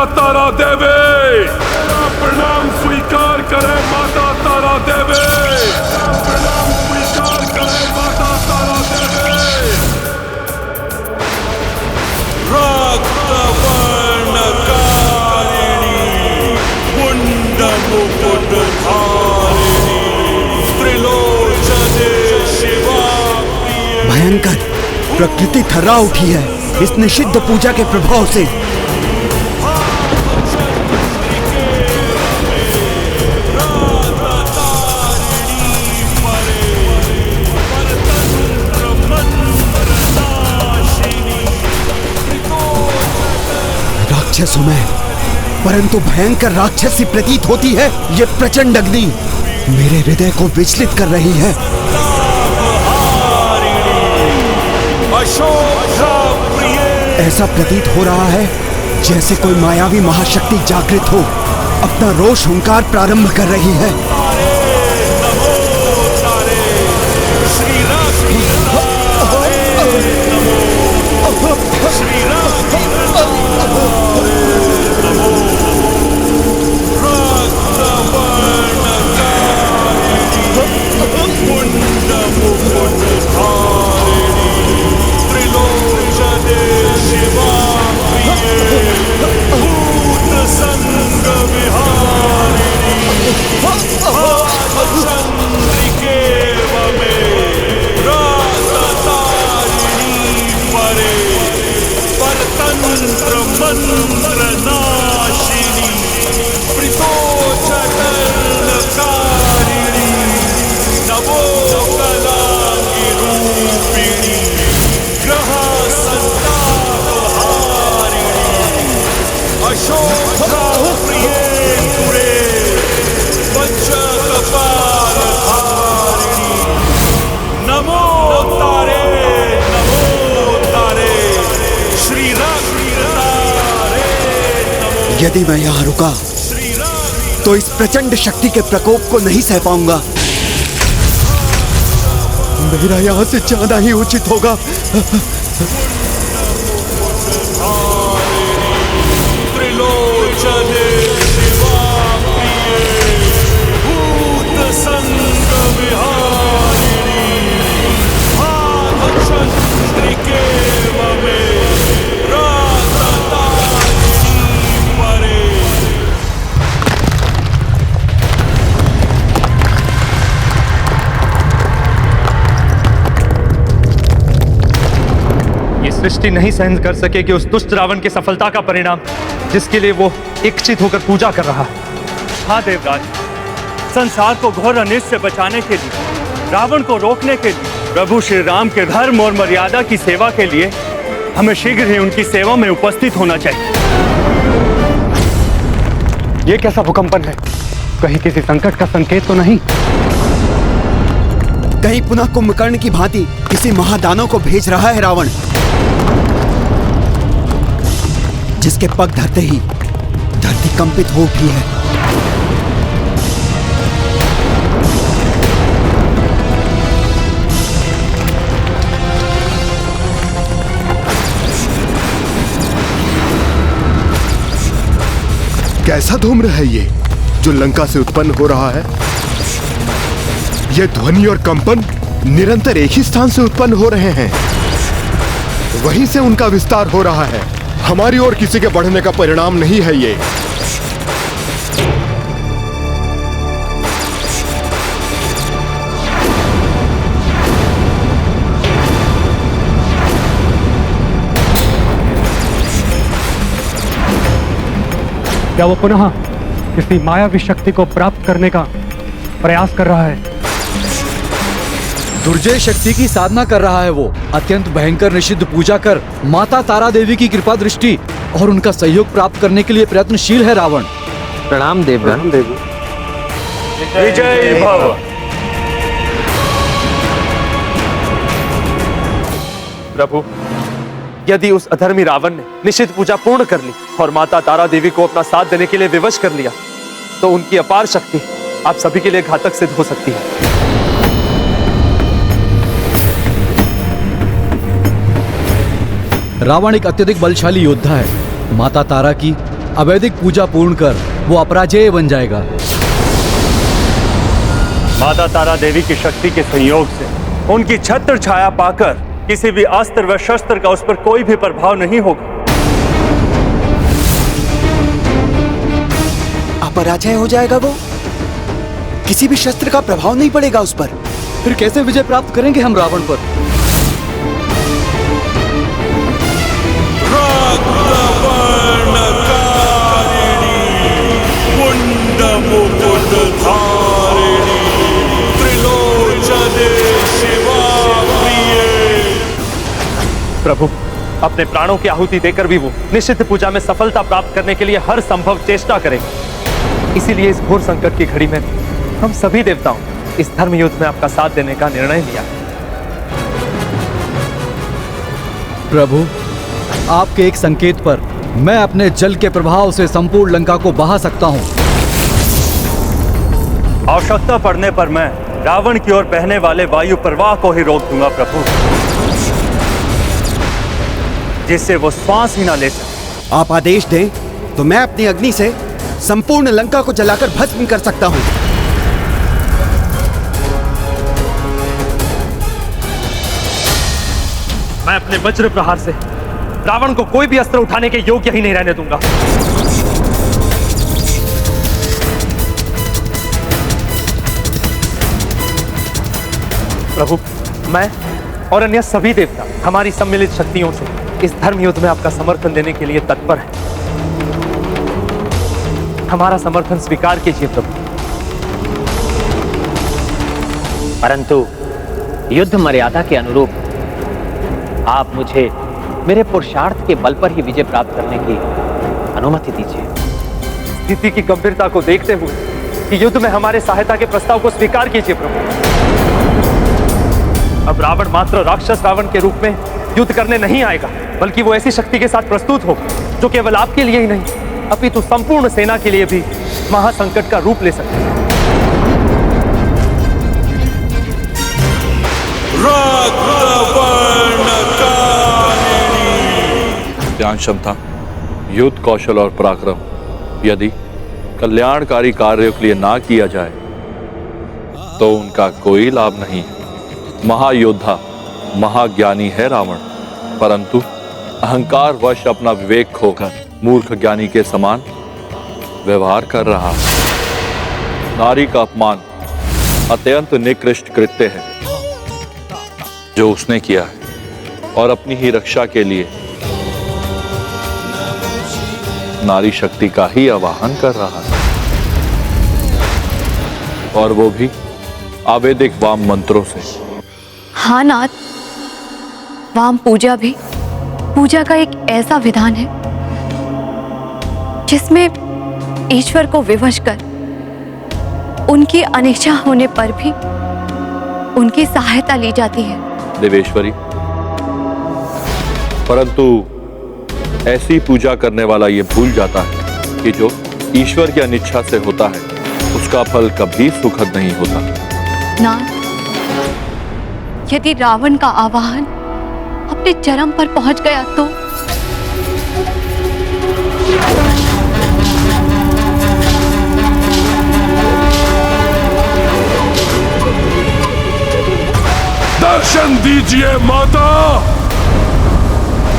माता तारा देवी, मेरा प्रणाम स्वीकार करे माता तारा देवी, प्रणाम स्वीकार करे माता तारा देवी। रक्तवर्णकारिणी मुंडमुकुटधारिणी त्रिलोचने शिवा प्रिये। भयंकर प्रकृति थर्रा उठी है इस निषिद्ध पूजा के प्रभाव से। राक्षस हूं मैं, परंतु भयंकर राक्षसी प्रतीत होती है ये प्रचंड अग्नि मेरे हृदय को विचलित कर रही है। ऐसा प्रतीत हो रहा है जैसे कोई मायावी महाशक्ति जागृत हो, अपना रोष हुंकार प्रारंभ कर रही है। यदि मैं यहाँ रुका तो इस प्रचंड शक्ति के प्रकोप को नहीं सह पाऊंगा। मेरा यहाँ से जाना ही उचित होगा। सृष्टि नहीं सहन कर सकेगी उस दुष्ट रावण की सफलता का परिणाम, जिसके लिए वो इच्छित होकर पूजा कर रहा। हाँ देवराज, संसार को घोर अनिष्ट से बचाने के लिए, रावण को रोकने के लिए, प्रभु श्री राम के धर्म और मर्यादा की सेवा के लिए हमें शीघ्र ही उनकी सेवा में उपस्थित होना चाहिए। ये कैसा भूकंपन है? कहीं किसी संकट का संकेत तो नहीं? कहीं पुनः कुंभकर्ण की भांति किसी महादानव को भेज रहा है रावण, जिसके पग धरते ही धरती कंपित हो उठी है। कैसा धूम्र है ये जो लंका से उत्पन्न हो रहा है? ये ध्वनि और कंपन निरंतर एक ही स्थान से उत्पन्न हो रहे हैं, वहीं से उनका विस्तार हो रहा है। हमारी ओर किसी के बढ़ने का परिणाम नहीं है ये। क्या वो पुनः किसी मायावी शक्ति को प्राप्त करने का प्रयास कर रहा है? दुर्जय शक्ति की साधना कर रहा है वो। अत्यंत भयंकर निषिद्ध पूजा कर माता तारा देवी की कृपा दृष्टि और उनका सहयोग प्राप्त करने के लिए प्रयत्नशील है रावण। प्रणाम देवगण। विजय भव। प्रभु, यदि उस अधर्मी रावण ने निषिद्ध पूजा पूर्ण कर ली और माता तारा देवी को अपना साथ देने के लिए विवश कर लिया, तो उनकी अपार शक्ति आप सभी के लिए घातक सिद्ध हो सकती है। रावण एक अत्यधिक बलशाली योद्धा है। माता तारा की अवैधिक पूजा पूर्ण कर वो अपराजेय बन जाएगा। माता तारा देवी की शक्ति के संयोग से उनकी छत्र छाया पाकर किसी भी अस्त्र व शस्त्र का उस पर कोई भी प्रभाव नहीं होगा। अपराजय हो जाएगा वो, किसी भी शस्त्र का प्रभाव नहीं पड़ेगा उस पर। फिर कैसे विजय प्राप्त करेंगे हम रावण पर? प्रभु, अपने प्राणों की आहुति देकर भी वो निषिद्ध पूजा में सफलता प्राप्त करने के लिए हर संभव चेष्टा करेंगे। इसीलिए इस घोर संकट की घड़ी में हम सभी देवताओं इस धर्म युद्ध में आपका साथ देने का निर्णय लिया। प्रभु, आपके एक संकेत पर मैं अपने जल के प्रभाव से संपूर्ण लंका को बहा सकता हूं। आवश्यकता पड़ने पर मैं रावण की ओर बहने वाले वायु प्रवाह को ही रोक दूंगा प्रभु, जिससे वो श्वास ही ना ले सके। आप आदेश दें तो मैं अपनी अग्नि से संपूर्ण लंका को जलाकर भस्म कर सकता हूं। मैं अपने वज्र प्रहार से रावण को कोई भी अस्त्र उठाने के योग्य ही नहीं रहने दूंगा। प्रभु, मैं और अन्य सभी देवता हमारी सम्मिलित शक्तियों से इस धर्म युद्ध में आपका समर्थन देने के लिए तत्पर हैं। हमारा समर्थन स्वीकार कीजिए प्रभु। परंतु युद्ध मर्यादा के अनुरूप आप मुझे मेरे पुरुषार्थ के बल पर ही विजय प्राप्त करने की अनुमति दीजिए। स्थिति की गंभीरता को देखते हुए कि युद्ध में हमारे सहायता के प्रस्ताव को स्वीकार कीजिए प्रभु। अब रावण मात्र राक्षस रावण के रूप में युद्ध करने नहीं आएगा, बल्कि वो ऐसी शक्ति के साथ प्रस्तुत होगा जो केवल आपके लिए ही नहीं अपितु संपूर्ण सेना के लिए भी महासंकट का रूप ले सकती है। ज्ञान क्षमता, युद्ध कौशल और पराक्रम यदि कल्याणकारी कार्यों के लिए ना किया जाए तो उनका कोई लाभ नहीं है। महायोद्धा महाज्ञानी है रावण, परंतु अहंकार वश अपना विवेक खोकर मूर्ख ज्ञानी के समान व्यवहार कर रहा है। नारी का अपमान अत्यंत निकृष्ट कृत्य है जो उसने किया है, और अपनी ही रक्षा के लिए नारी शक्ति का ही आवाहन कर रहा है, और वो भी आवेदिक वाम मंत्रों से। हाँ नाथ, वाम पूजा भी पूजा का एक ऐसा विधान है जिसमें ईश्वर को विवश कर उनकी अनिच्छा होने पर भी उनकी सहायता ली जाती है। देवेश्वरी, परंतु ऐसी पूजा करने वाला ये भूल जाता है कि जो ईश्वर की अनिच्छा से होता है उसका फल कभी सुखद नहीं होता। नाथ, यदि रावण का आवाहन अपने चरम पर पहुंच गया तो दर्शन दीजिए माता,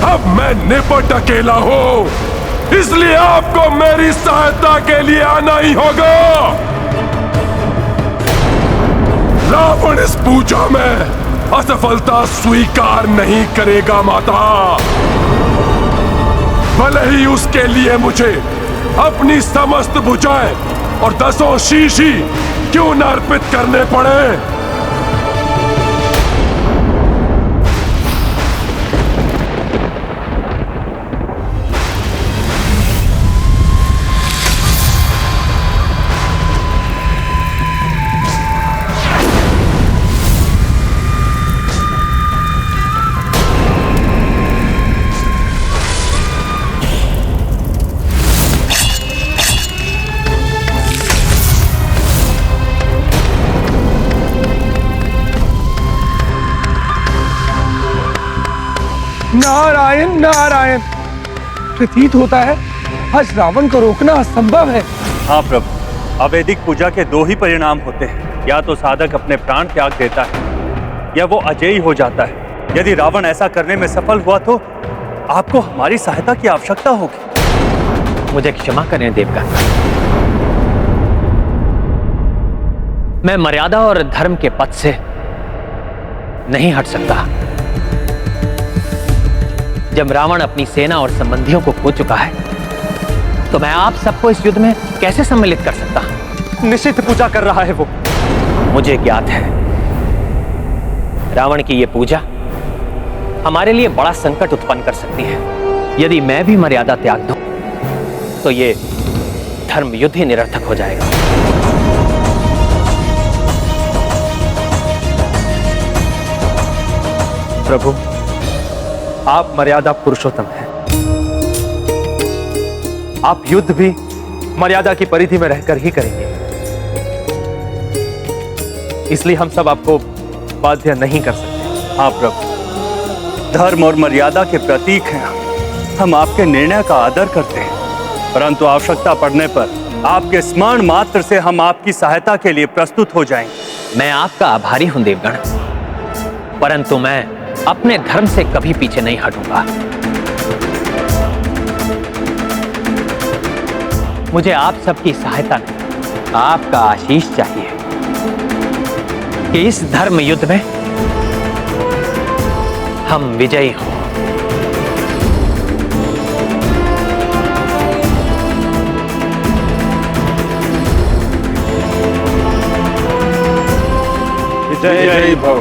अब मैं निपट अकेला हूं, इसलिए आपको मेरी सहायता के लिए आना ही होगा। रावण इस पूजा में असफलता स्वीकार नहीं करेगा माता, भले ही उसके लिए मुझे अपनी समस्त भुजाएं और 10 शीश ही क्यों न अर्पित करने पड़े। नारायण नारायण, प्रतीत होता है आज रावण को रोकना असंभव है। हाँ प्रभु, अवैदिक पूजा के दो ही परिणाम होते हैं, या तो साधक अपने प्राण त्याग देता है या वो अजेय हो जाता है। यदि रावण ऐसा करने में सफल हुआ तो आपको हमारी सहायता की आवश्यकता होगी। मुझे क्षमा करें देवगण, मैं मर्यादा और धर्म के पथ से नहीं हट सकता। जब रावण अपनी सेना और संबंधियों को खो चुका है तो मैं आप सबको इस युद्ध में कैसे सम्मिलित कर सकता हूं? निषिद्ध पूजा कर रहा है वो। मुझे ज्ञात है रावण की यह पूजा हमारे लिए बड़ा संकट उत्पन्न कर सकती है। यदि मैं भी मर्यादा त्याग दूं तो ये धर्म युद्ध ही निरर्थक हो जाएगा। प्रभु, आप मर्यादा पुरुषोत्तम हैं। आप युद्ध भी मर्यादा की परिधि में रहकर ही करेंगे, इसलिए हम सब आपको बाध्य नहीं कर सकते। हाँ प्रभु, धर्म और मर्यादा के प्रतीक हैं। हम आपके निर्णय का आदर करते हैं, परंतु आवश्यकता पड़ने पर आपके स्मरण मात्र से हम आपकी सहायता के लिए प्रस्तुत हो जाएंगे। मैं आपका आभारी हूं देवगण, परंतु मैं अपने धर्म से कभी पीछे नहीं हटूंगा। मुझे आप सबकी सहायता नहीं, आपका आशीष चाहिए कि इस धर्म युद्ध में हम विजयी हों। जय जय भव।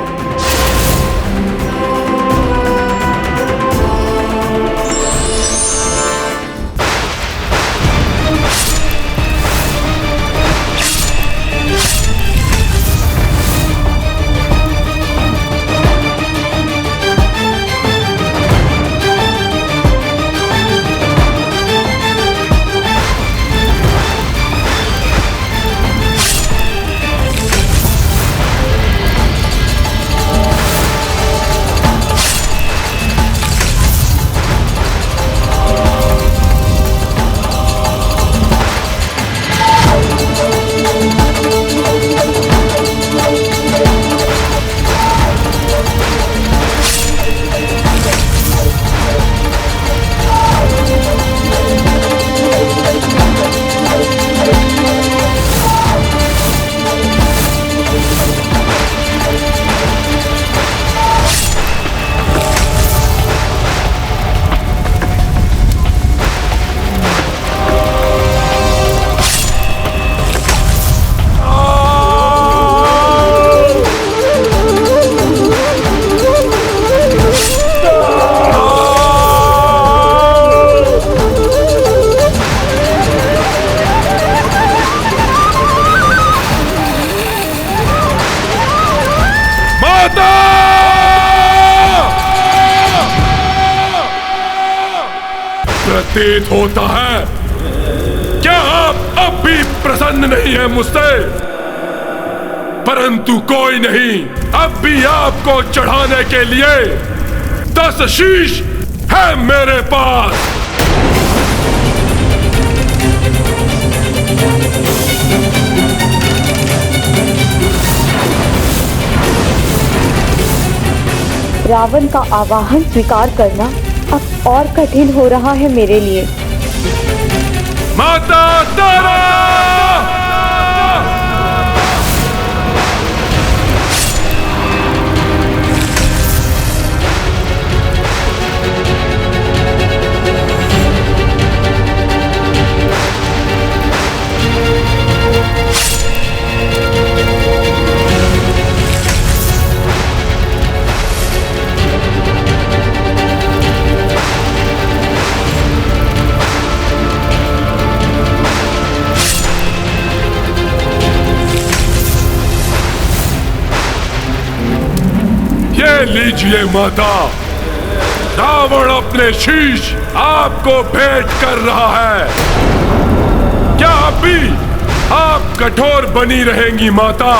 प्रतीत होता है क्या आप अब भी प्रसन्न नहीं है मुझसे? परंतु कोई नहीं, अब भी आपको चढ़ाने के लिए 10 शीश है मेरे पास। रावण का आवाहन स्वीकार करना अब और कठिन हो रहा है मेरे लिए। माता तारा! लीजिए माता, रावण अपने शीश आपको भेंट कर रहा है। क्या अभी आप कठोर बनी रहेंगी माता?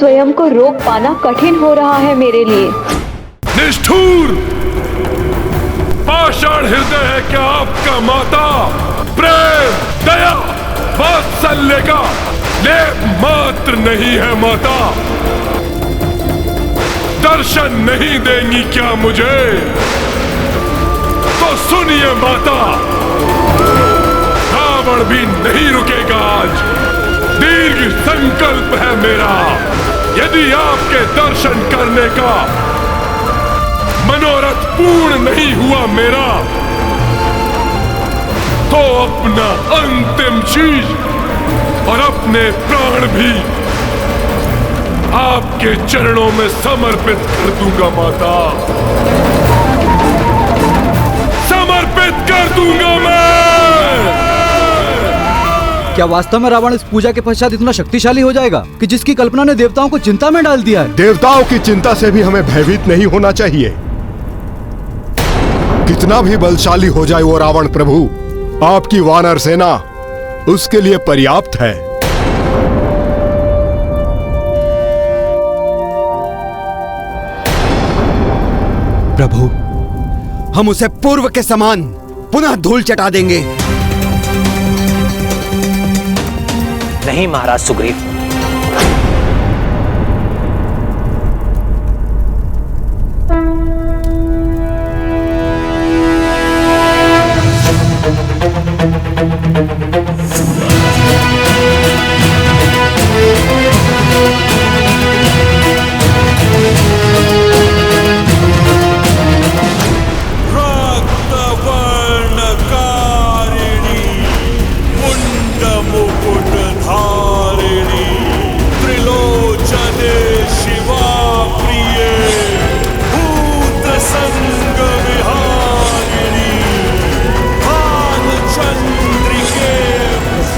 स्वयं को रोक पाना कठिन हो रहा है मेरे लिए। निष्ठुर पाषाण हृदय है क्या आपका माता? प्रेम दया वात्सल्य का लेप मात्र नहीं है माता? दर्शन नहीं देंगी क्या मुझे? तो सुनिए माता, रावण भी नहीं रुकेगा आज। दीर्घ संकल्प है मेरा, यदि आपके दर्शन करने का मनोरथ पूर्ण नहीं हुआ मेरा, तो अपना अंतिम चीज और अपने प्राण भी आपके चरणों में समर्पित कर दूंगा माता, समर्पित कर दूंगा मैं। क्या वास्तव में रावण इस पूजा के पश्चात इतना शक्तिशाली हो जाएगा कि जिसकी कल्पना ने देवताओं को चिंता में डाल दिया है? देवताओं की चिंता से भी हमें भयभीत नहीं होना चाहिए। कितना भी बलशाली हो जाए वो रावण प्रभु, आपकी वानर सेना उसके लिए पर्याप्त है। प्रभु, हम उसे पूर्व के समान पुनः धूल चटा देंगे। नहीं महाराज सुग्रीव,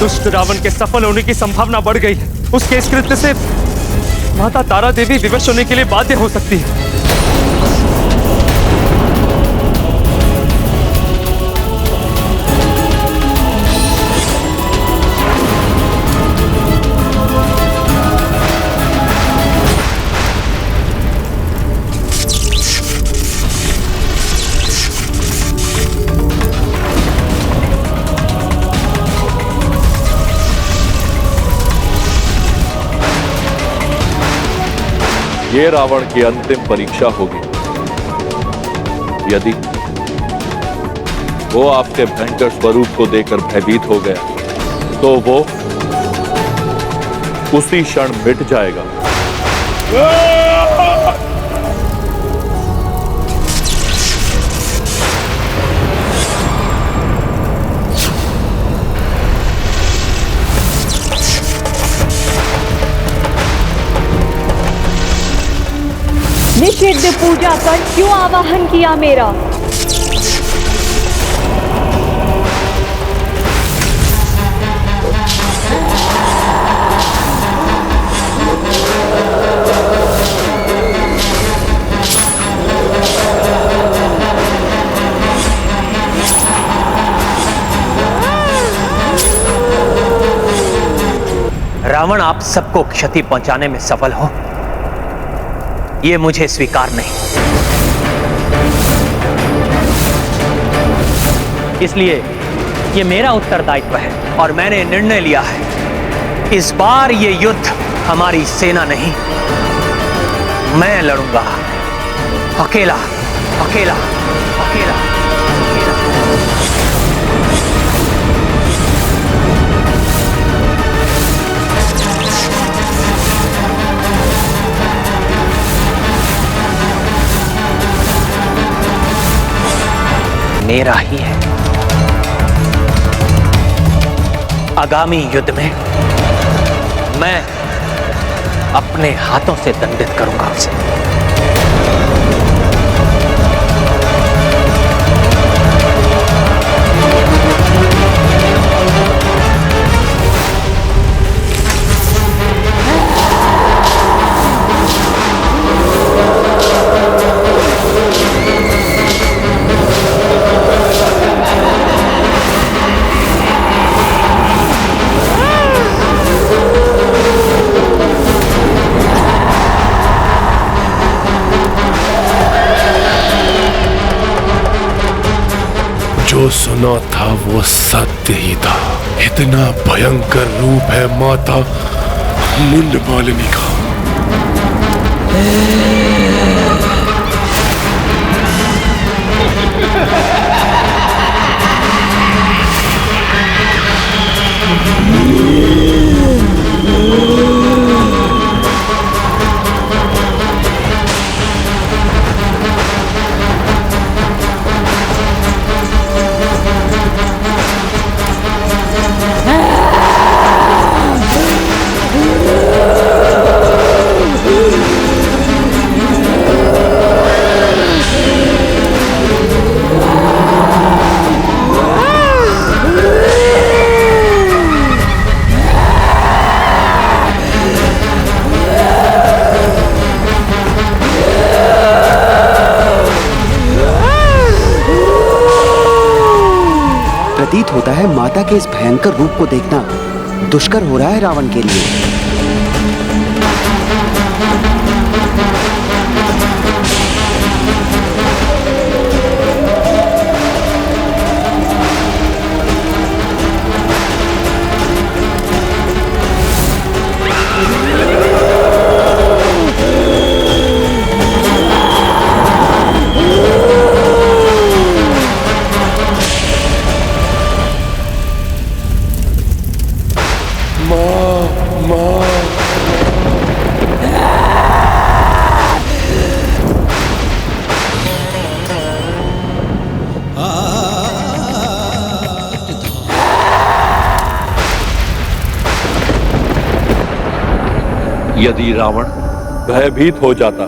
दुष्ट रावण के सफल होने की संभावना बढ़ गई है। उसके इस कृत्य से माता तारा देवी विवश होने के लिए बाध्य हो सकती है। ये रावण की अंतिम परीक्षा होगी। यदि वो आपके भयंकर स्वरूप को देखकर भयभीत हो गया तो वो उसी क्षण मिट जाएगा। निषिद्ध पूजा कर क्यों आवाहन किया मेरा? रावण आप सबको क्षति पहुंचाने में सफल हो, ये मुझे स्वीकार नहीं। इसलिए ये मेरा उत्तरदायित्व है और मैंने निर्णय लिया है, इस बार ये युद्ध हमारी सेना नहीं, मैं लड़ूंगा अकेला अकेला अकेला। मेरा ही है। आगामी युद्ध में मैं अपने हाथों से दंडित करूंगा उसे। सुना था वो सत्य ही था। इतना भयंकर रूप है माता मुंड मालिनी का। प्रतीत होता है माता के इस भयंकर रूप को देखना दुष्कर हो रहा है रावण के लिए। यदि रावण भयभीत हो जाता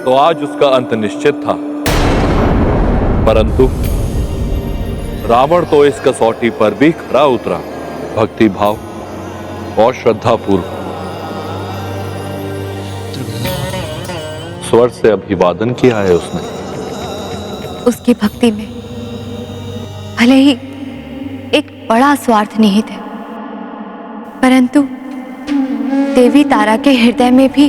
तो आज उसका अंत निश्चित था, परंतु रावण तो इस कसौटी पर भी खरा उतरा। भक्ति भाव और श्रद्धा पूर्वक स्वर से अभिवादन किया है उसने। उसकी भक्ति में भले ही एक बड़ा स्वार्थ निहित है, परंतु देवी तारा के हृदय में भी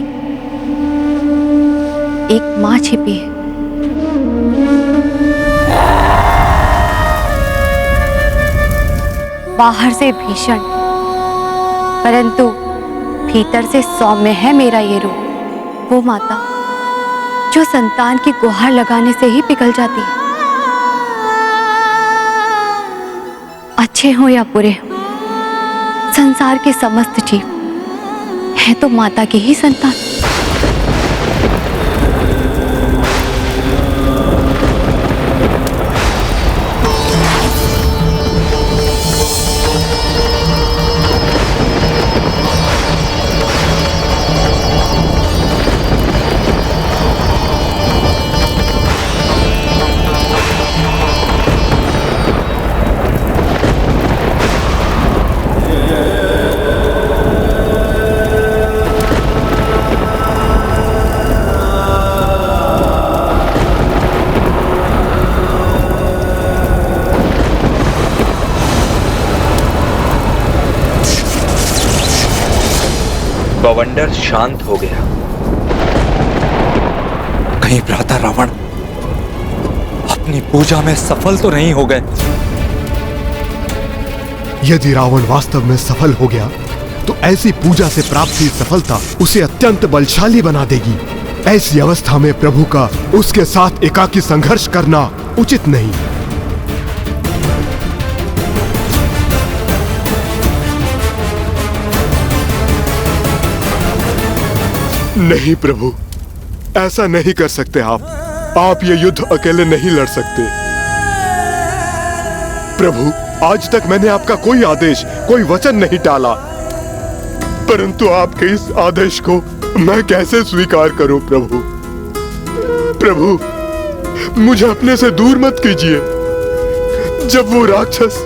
एक मां छिपी है। बाहर से भीषण परंतु भीतर से सौम्य है मेरा ये रूप। वो माता जो संतान की गुहार लगाने से ही पिघल जाती है। अच्छे हो या बुरे हो, संसार के समस्त जीव है तो माता की ही संतान। बवंडर शांत हो गया। कहीं भ्राता रावण अपनी पूजा में सफल तो नहीं हो गए? यदि रावण वास्तव में सफल हो गया तो ऐसी पूजा से प्राप्त हुई सफलता उसे अत्यंत बलशाली बना देगी। ऐसी अवस्था में प्रभु का उसके साथ एकाकी संघर्ष करना उचित नहीं। नहीं प्रभु, ऐसा नहीं कर सकते आप ये युद्ध अकेले नहीं लड़ सकते। प्रभु, आज तक मैंने आपका कोई आदेश, कोई वचन नहीं टाला, परंतु आपके इस आदेश को मैं कैसे स्वीकार करूं प्रभु? प्रभु, मुझे अपने से दूर मत कीजिए। जब वो राक्षस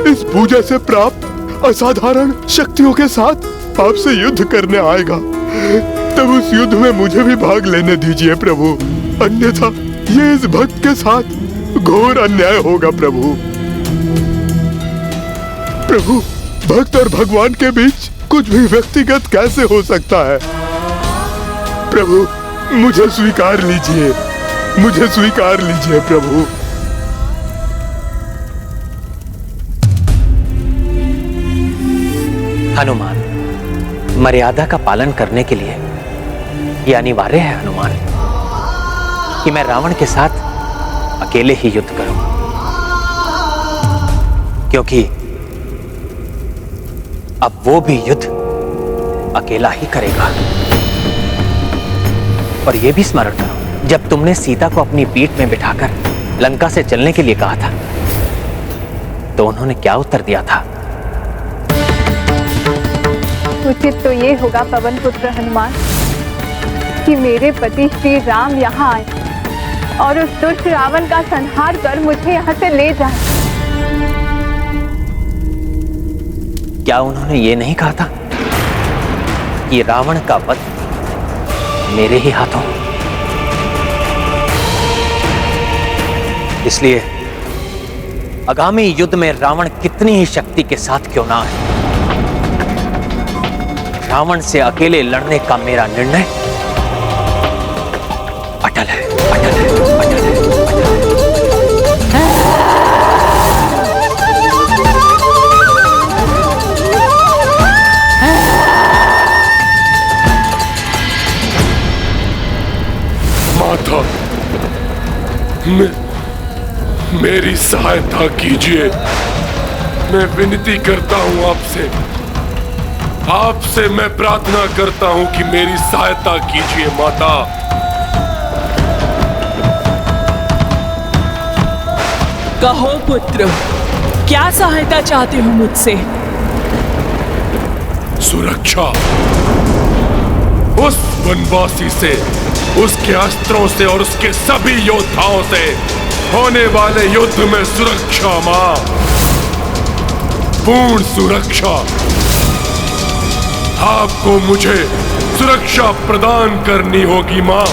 इस पूजा से प्राप्त असाधारण शक्तियों के साथ आपसे युद्ध करने आएगा, तब उस युद्ध में मुझे भी भाग लेने दीजिए प्रभु, अन्यथा ये इस भक्त के साथ घोर अन्याय होगा प्रभु। प्रभु, भक्त और भगवान के बीच कुछ भी व्यक्तिगत कैसे हो सकता है? प्रभु, मुझे स्वीकार लीजिए, मुझे स्वीकार लीजिए प्रभु। हनुमान, मर्यादा का पालन करने के लिए यह अनिवार्य है हनुमान कि मैं रावण के साथ अकेले ही युद्ध करूं, क्योंकि अब वो भी युद्ध अकेला ही करेगा। और यह भी स्मरण करो, जब तुमने सीता को अपनी पीठ में बिठाकर लंका से चलने के लिए कहा था तो उन्होंने क्या उत्तर दिया था? उचित तो ये होगा पवन पुत्र हनुमान कि मेरे पति श्री राम यहाँ आए और उस दुष्ट रावण का संहार कर मुझे यहाँ से ले जाए। क्या उन्होंने ये नहीं कहा था कि रावण का वध मेरे ही हाथों? इसलिए आगामी युद्ध में रावण कितनी ही शक्ति के साथ क्यों ना आए, रावण से अकेले लड़ने का मेरा निर्णय अटल है, अटल है, अटल है, माता, मेरी सहायता कीजिए। मैं विनती करता हूं आपसे मैं प्रार्थना करता हूं कि मेरी सहायता कीजिए माता। कहो पुत्र, क्या सहायता चाहते हो मुझसे? सुरक्षा, उस वनवासी से, उसके अस्त्रों से और उसके सभी योद्धाओं से होने वाले युद्ध में सुरक्षा मां, पूर्ण सुरक्षा। आपको मुझे सुरक्षा प्रदान करनी होगी मां।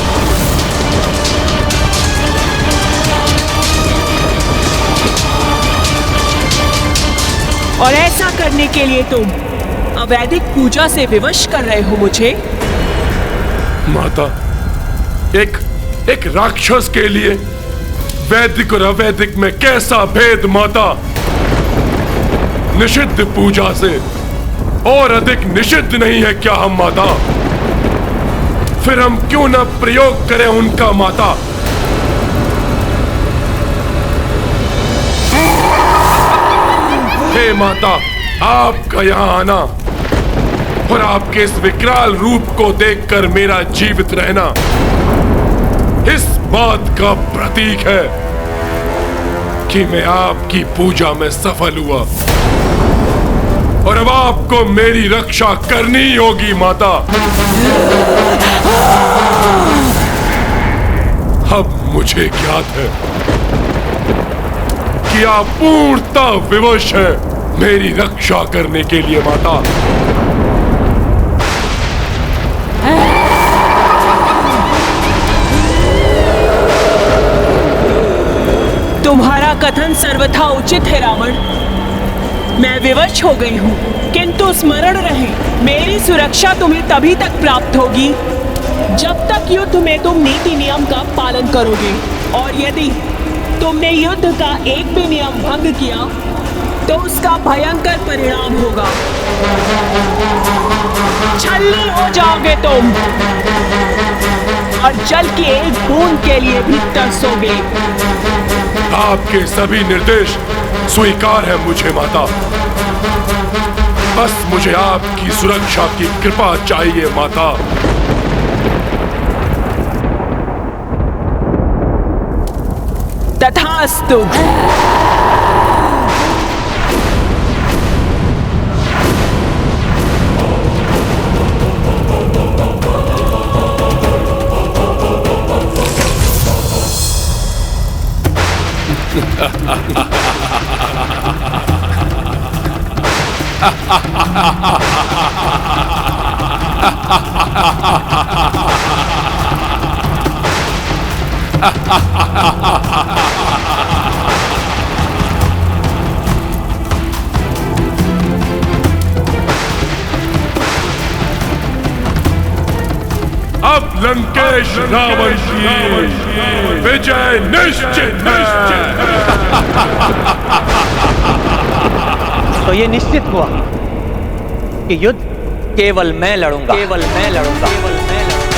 और ऐसा करने के लिए तुम अवैधिक पूजा से विवश कर रहे हो मुझे? माता, एक राक्षस के लिए वैदिक और अवैदिक में कैसा भेद माता? निषिद्ध पूजा से और अधिक निषिद्ध नहीं है क्या हम माता? फिर हम क्यों न प्रयोग करें उनका माता? हे माता, आपका यहां आना और आपके इस विकराल रूप को देखकर मेरा जीवित रहना इस बात का प्रतीक है कि मैं आपकी पूजा में सफल हुआ और अब आपको मेरी रक्षा करनी होगी माता। अब मुझे ज्ञात है कि आप पूर्णतः विवश हैं मेरी रक्षा करने के लिए माता। तुम्हारा कथन सर्वथा उचित है रावण, मैं विवश हो गई हूँ, किंतु स्मरण रहे मेरी सुरक्षा तुम्हें तभी तक प्राप्त होगी जब तक युद्ध में तुम नीति नियम का पालन करोगे, और यदि तुमने युद्ध का एक भी नियम भंग किया तो उसका भयंकर परिणाम होगा। छलनी हो जाओगे तुम और जल की एक बूंद के लिए भी तरसोगे। आपके सभी निर्देश स्वीकार है मुझे माता, बस मुझे आपकी सुरक्षा की कृपा चाहिए माता। तथास्तु। अब लंकेश रावण की विजय निश्चित है। तो ये निश्चित हुआ कि युद्ध केवल मैं लड़ूंगा, केवल मैं लड़ूंगा, केवल मैं लड़ूंगा।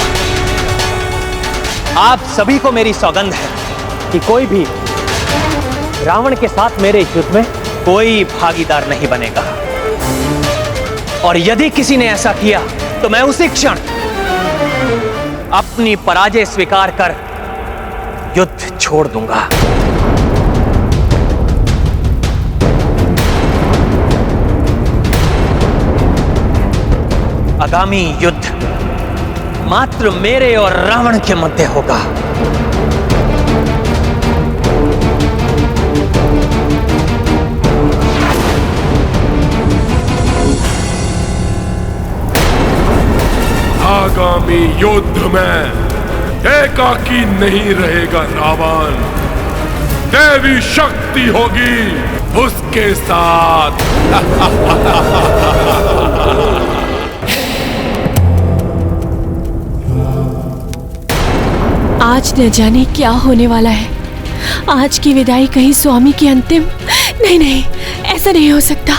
आप सभी को मेरी सौगंध है कि कोई भी रावण के साथ मेरे युद्ध में कोई भागीदार नहीं बनेगा, और यदि किसी ने ऐसा किया तो मैं उसी क्षण अपनी पराजय स्वीकार कर युद्ध छोड़ दूंगा। आगामी युद्ध मात्र मेरे और रावण के मध्य होगा। आगामी युद्ध में एकाकी नहीं रहेगा रावण, देवी शक्ति होगी उसके साथ। आज न जाने क्या होने वाला है। आज की विदाई कहीं स्वामी की अंतिम? नहीं नहीं, ऐसा नहीं हो सकता।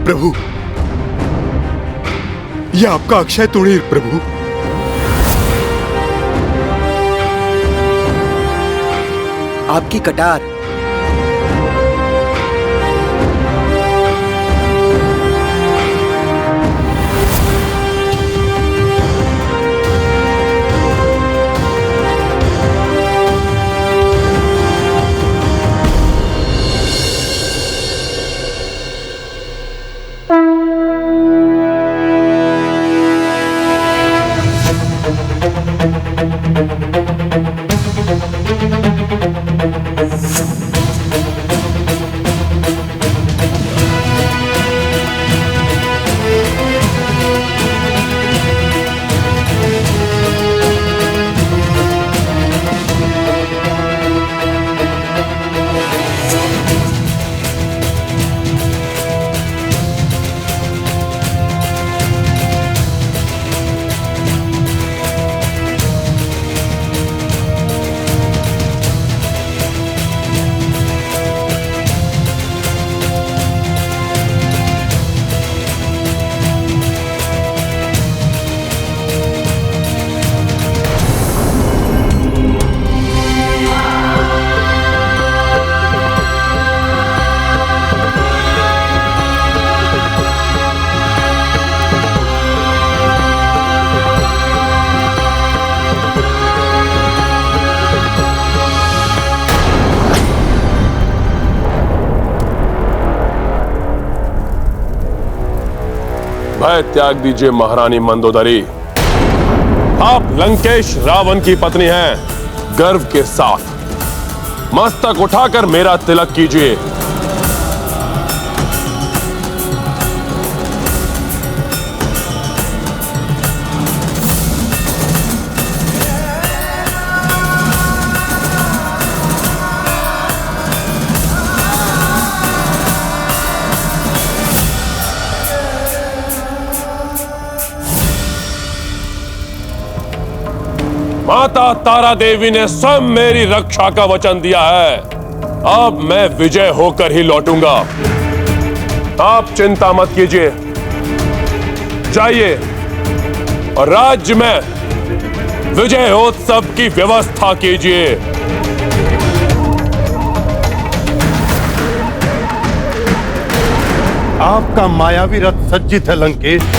प्रभु, यह आपका अक्षय तुणीर प्रभु। आपकी कटार। भय त्याग दीजिए महारानी मंदोदरी। आप लंकेश रावण की पत्नी हैं। गर्व के साथ मस्तक उठाकर मेरा तिलक कीजिए। माता तारा देवी ने स्वयं मेरी रक्षा का वचन दिया है। अब मैं विजय होकर ही लौटूंगा। आप चिंता मत कीजिए, जाइए और राज्य में विजयोत्सव की व्यवस्था कीजिए। आपका मायावी रथ सज्जित है लंकेश।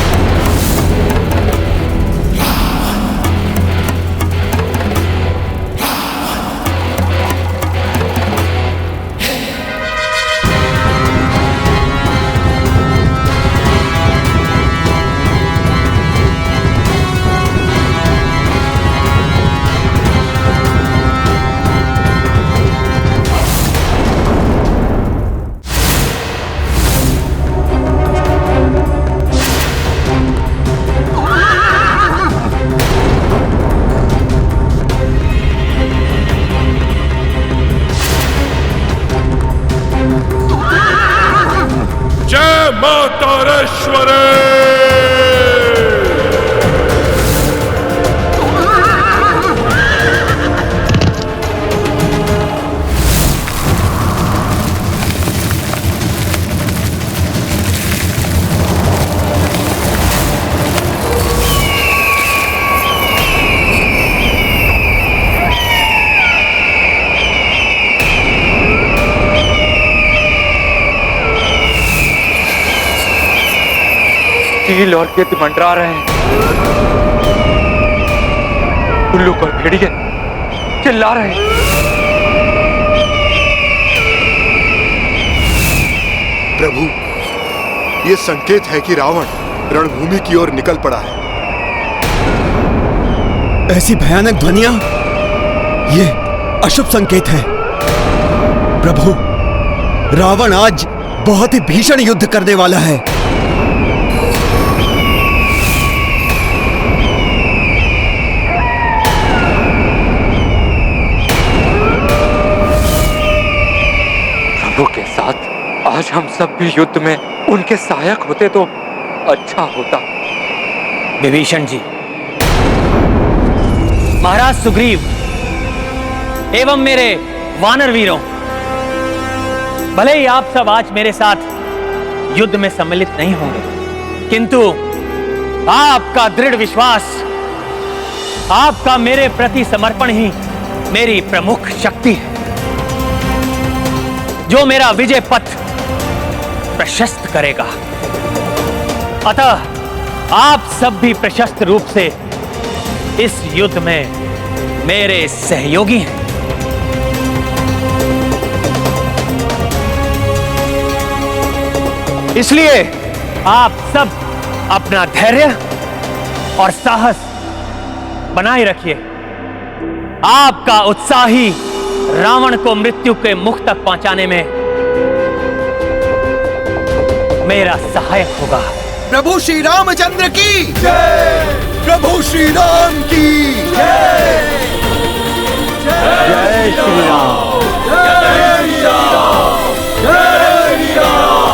चील और गिद्ध मंडरा रहे हैं। उल्लूक और भेड़िए चिल्ला रहे हैं। प्रभु, ये संकेत है कि रावण रणभूमि की ओर निकल पड़ा है। ऐसी भयानक ध्वनियां, ये अशुभ संकेत है। प्रभु, रावण आज बहुत ही भीषण युद्ध करने वाला है। प्रभु के साथ आज हम सब भी युद्ध में उनके सहायक होते तो अच्छा होता। विभीषण जी, महाराज सुग्रीव एवं मेरे वानर वीरों, भले ही आप सब आज मेरे साथ युद्ध में सम्मिलित नहीं होंगे, किंतु आपका दृढ़ विश्वास, आपका मेरे प्रति समर्पण ही मेरी प्रमुख शक्ति है, जो मेरा विजय पथ प्रशस्त करेगा। अतः आप सब भी प्रशस्त रूप से इस युद्ध में मेरे सहयोगी हैं। इसलिए आप सब अपना धैर्य और साहस बनाए रखिए। आपका उत्साह ही रावण को मृत्यु के मुख तक पहुंचाने में मेरा सहायक होगा। प्रभु श्री रामचंद्र की जय। प्रभु श्री राम की जय। जय श्री राम। जय श्री राम। जय श्री राम।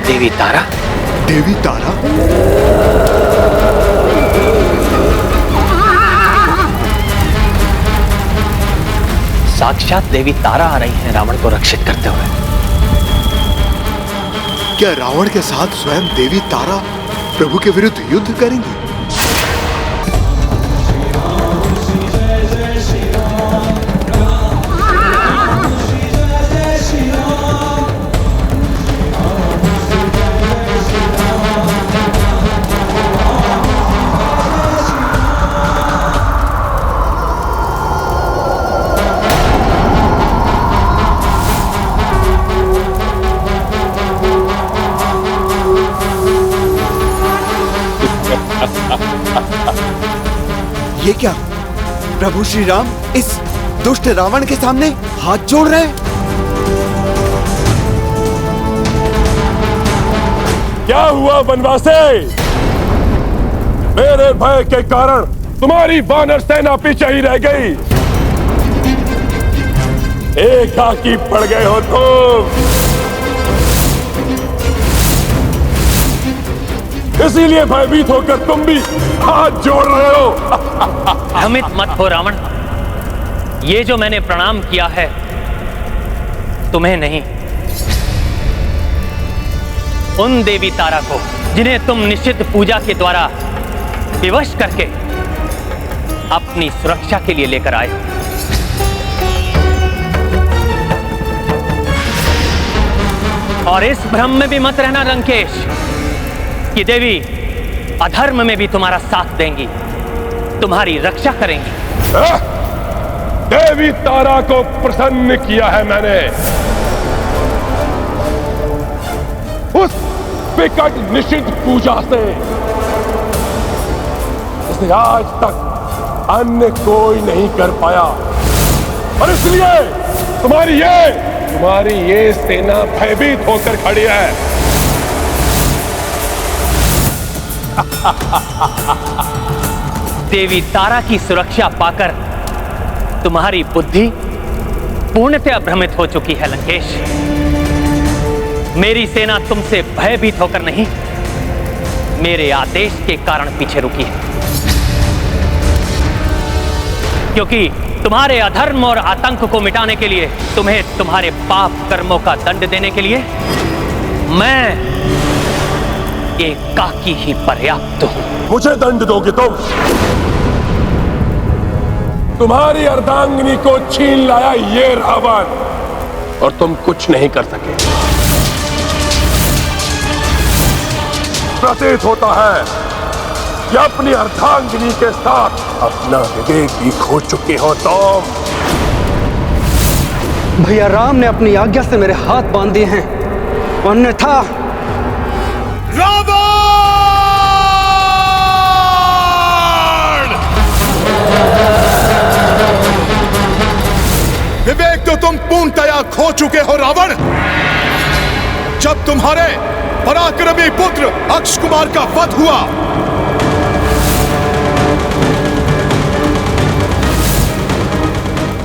देवी तारा? देवी तारा? साक्षात देवी तारा आ रही हैं रावण को रक्षित करते हुए। क्या रावण के साथ स्वयं देवी तारा प्रभु के विरुद्ध युद्ध करेंगी? ये क्या? प्रभु श्री राम इस दुष्ट रावण के सामने हाथ जोड़ रहे हैं? क्या हुआ वनवासी? मेरे भय के कारण तुम्हारी वानर सेना पीछे ही रह गई। एकाकी पड़ गए हो तुम, इसीलिए भयभीत होकर तुम भी हाथ जोड़ रहे हो। भ्रमित मत हो रावण, ये जो मैंने प्रणाम किया है तुम्हें नहीं, उन देवी तारा को जिन्हें तुम निश्चित पूजा के द्वारा विवश करके अपनी सुरक्षा के लिए लेकर आए हो। और इस भ्रम में भी मत रहना लंकेश कि देवी अधर्म में भी तुम्हारा साथ देंगी, तुम्हारी रक्षा करेंगी। देवी तारा को प्रसन्न किया है मैंने। उस विकट निषिद्ध पूजा से जिसे आज तक अन्य कोई नहीं कर पाया, और इसलिए तुम्हारी ये सेना भयभीत होकर खड़ी है। देवी तारा की सुरक्षा पाकर तुम्हारी बुद्धि पूर्णतः भ्रमित हो चुकी है लंकेश। मेरी सेना तुमसे भयभीत होकर नहीं, मेरे आदेश के कारण पीछे रुकी है, क्योंकि तुम्हारे अधर्म और आतंक को मिटाने के लिए, तुम्हें तुम्हारे पाप कर्मों का दंड देने के लिए मैं एकाकी ही पर्याप्त हूं। मुझे दंड दोगे तुम? तुम्हारी अर्धांगिनी को छीन लाया ये रावण, और तुम कुछ नहीं कर सके। प्रतीत होता है कि अपनी अर्धांगिनी के साथ अपना विवेक भी खो चुके हो तुम। भैया राम ने अपनी आज्ञा से मेरे हाथ बांध दिए हैं, अन्यथा विवेक तो तुम पूर्णतया खो चुके हो रावण। जब तुम्हारे पराक्रमी पुत्र अक्ष कुमार का वध हुआ,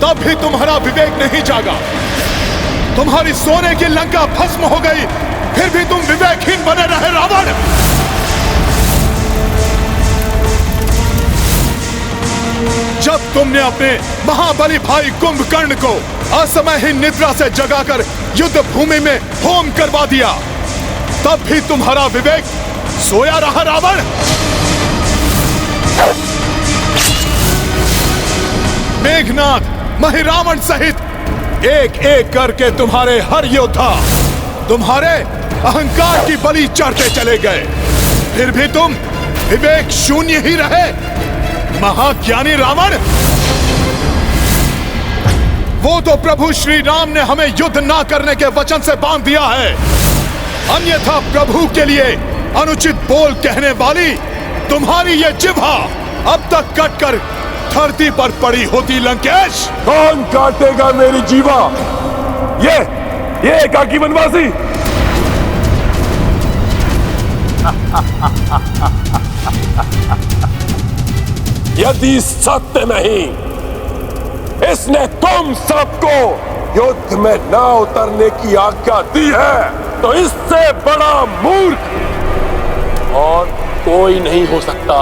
तब भी तुम्हारा विवेक नहीं जागा। तुम्हारी सोने की लंका भस्म हो गई, फिर भी तुम विवेकहीन बने रहे रावण। जब तुमने अपने महाबली भाई कुंभकर्ण को असमय ही निद्रा से जगाकर युद्ध भूमि में होम करवा दिया, तब भी तुम्हारा विवेक सोया रहा रावण। मेघनाथ, महिरावण सहित एक एक करके तुम्हारे हर योद्धा तुम्हारे अहंकार की बलि चढ़ते चले गए, फिर भी तुम विवेक शून्य ही रहे। महाज्ञानी रावण, वो तो प्रभु श्री राम ने हमें युद्ध ना करने के वचन से बांध दिया है, अन्यथा प्रभु के लिए अनुचित बोल कहने वाली तुम्हारी ये जिह्वा अब तक कटकर धरती पर पड़ी होती। लंकेश, कौन काटेगा मेरी जीवा? ये एकाकी वनवासी। यदि सत्य नहीं इसने तुम सबको युद्ध में न उतरने की आज्ञा दी है, तो इससे बड़ा मूर्ख और कोई नहीं हो सकता।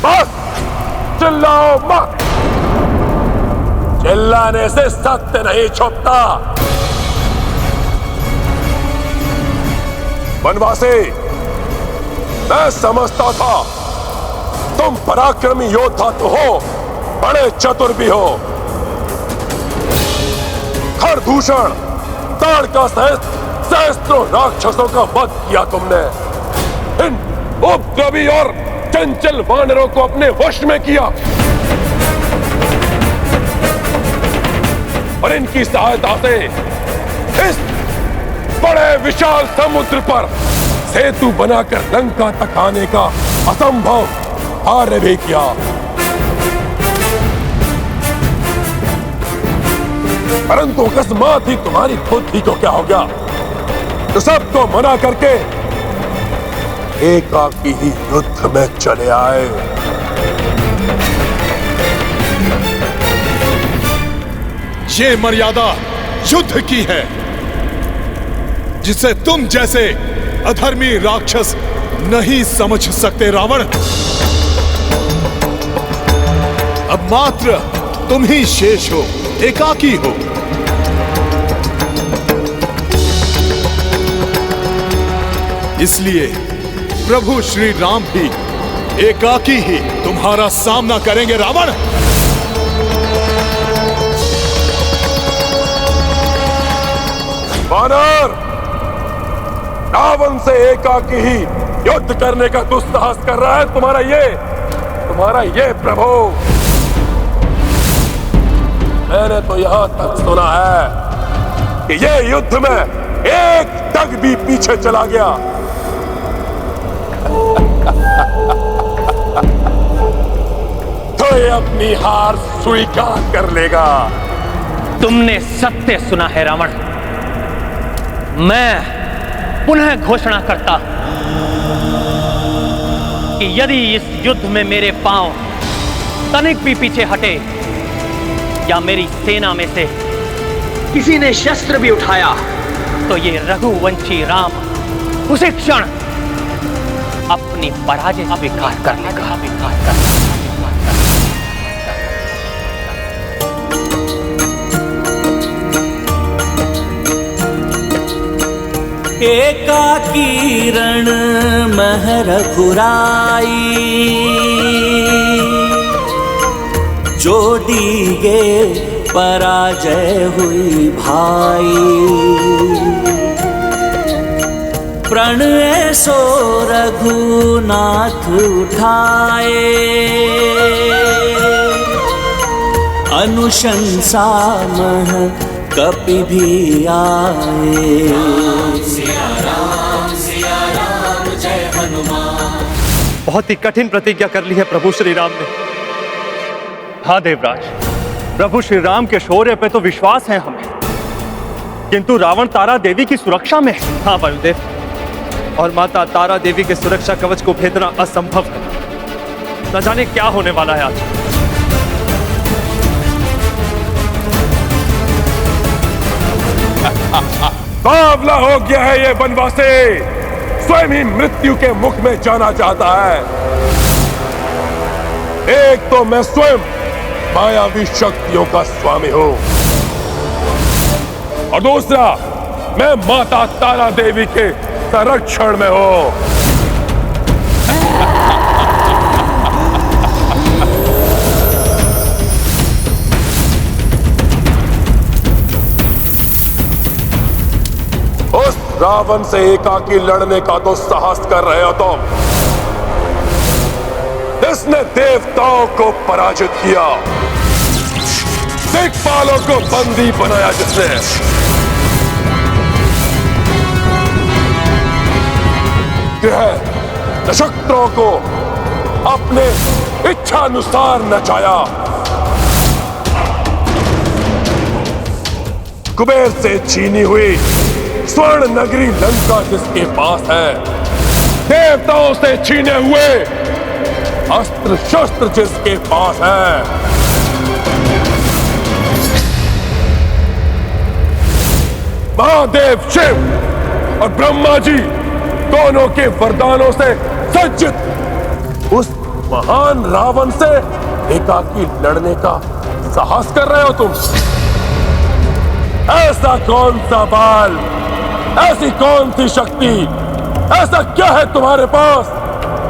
बस चिल्लाओ मत। चिल्लाने से सत्य नहीं छुपता। वनवासी, मैं समझता था तुम पराक्रमी योद्धा तो हो, बड़े चतुर भी हो। खरदूषण, ताड़का सहित सहस्त्रों राक्षसों का वध किया तुमने। इन उपद्रवी और चंचल वानरों को अपने वश में किया, और इनकी सहायता से इस बड़े विशाल समुद्र पर सेतु बनाकर लंका तक आने का असंभव कार्य भी किया। परंतु अकस्मात ही तुम्हारी बुद्धि को क्या हो गया, तो सबको मना करके एकाकी ही युद्ध में चले आए। ये मर्यादा युद्ध की है, जिसे तुम जैसे अधर्मी राक्षस नहीं समझ सकते रावण। अब मात्र तुम ही शेष हो, एकाकी हो। इसलिए प्रभु श्री राम भी एकाकी ही तुम्हारा सामना करेंगे रावण। वानर, रावण से एकाकी ही युद्ध करने का दुस्साहस कर रहा है तुम्हारा ये प्रभु। मैंने तो यहां तक सुना है कि ये युद्ध में एक तक भी पीछे चला गया तो ये अपनी हार स्वीकार कर लेगा। तुमने सत्य सुना है रावण। मैं पुनः घोषणा करता हूं कि यदि इस युद्ध में मेरे पांव तनिक भी पीछे हटे या मेरी सेना में से किसी ने शस्त्र भी उठाया तो ये रघुवंशी राम उसी क्षण अपनी पराजय स्वीकार कर लेगा। एकाकी रण महर खुराई जोड़ी गे पराजय हुई भाई। प्रण सो रघुनाथ उठाए अनुशंसा मह कपि भी आए। बहुत ही कठिन प्रतिज्ञा कर ली है प्रभु श्री राम ने। हाँ देवराज, प्रभु श्री राम के शौर्य पे तो विश्वास है हमें, किंतु रावण तारा देवी की सुरक्षा में है। हाँ बलदेव, और माता तारा देवी के सुरक्षा कवच को भेदना असंभव है। न जाने क्या होने वाला है आज। बावला हो गया है ये बनवासी, स्वयं ही मृत्यु के मुख में जाना चाहता है। एक तो मैं स्वयं मायावी शक्तियों का स्वामी हूं और दूसरा मैं माता तारा देवी के संरक्षण में हूं। उस रावण से एकाकी लड़ने का तो साहस कर रहे हो तुम। इसने देवताओं को पराजित किया, दिक्पालों को बंदी बनाया जिसने, ग्रह नक्षत्रों को अपने इच्छानुसार नचाया, कुबेर से छीनी हुई स्वर्ण नगरी लंका जिसके पास है, देवताओं से छीने हुए अस्त्र शस्त्र जिसके पास है, महादेव शिव और ब्रह्मा जी दोनों के वरदानों से सज्जित उस महान रावण से एकाकी लड़ने का साहस कर रहे हो तुम। ऐसा कौन सा बल, ऐसी कौन सी शक्ति, ऐसा क्या है तुम्हारे पास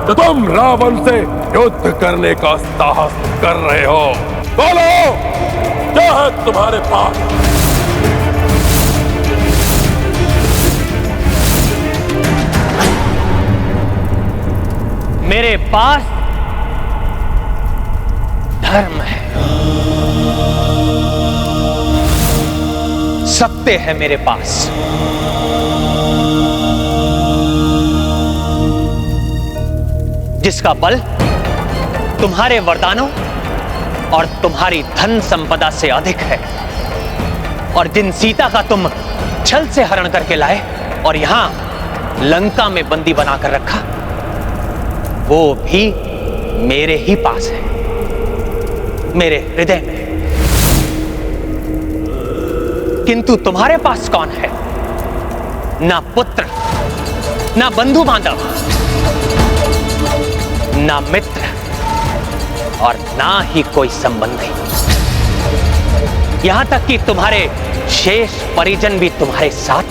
तो तुम रावण से युद्ध करने का साहस कर रहे हो? बोलो, क्या है तुम्हारे पास? मेरे पास धर्म है, सत्य है मेरे पास। जिसका बल तुम्हारे वरदानों और तुम्हारी धन संपदा से अधिक है, और जिन सीता का तुम छल से हरण करके लाए और यहां लंका में बंदी बनाकर रखा, वो भी मेरे ही पास है, मेरे हृदय में। किंतु तुम्हारे पास कौन है? ना पुत्र, ना बंधु बांधव, ना मित्र, और ना ही कोई संबंधी। यहां तक कि तुम्हारे शेष परिजन भी तुम्हारे साथ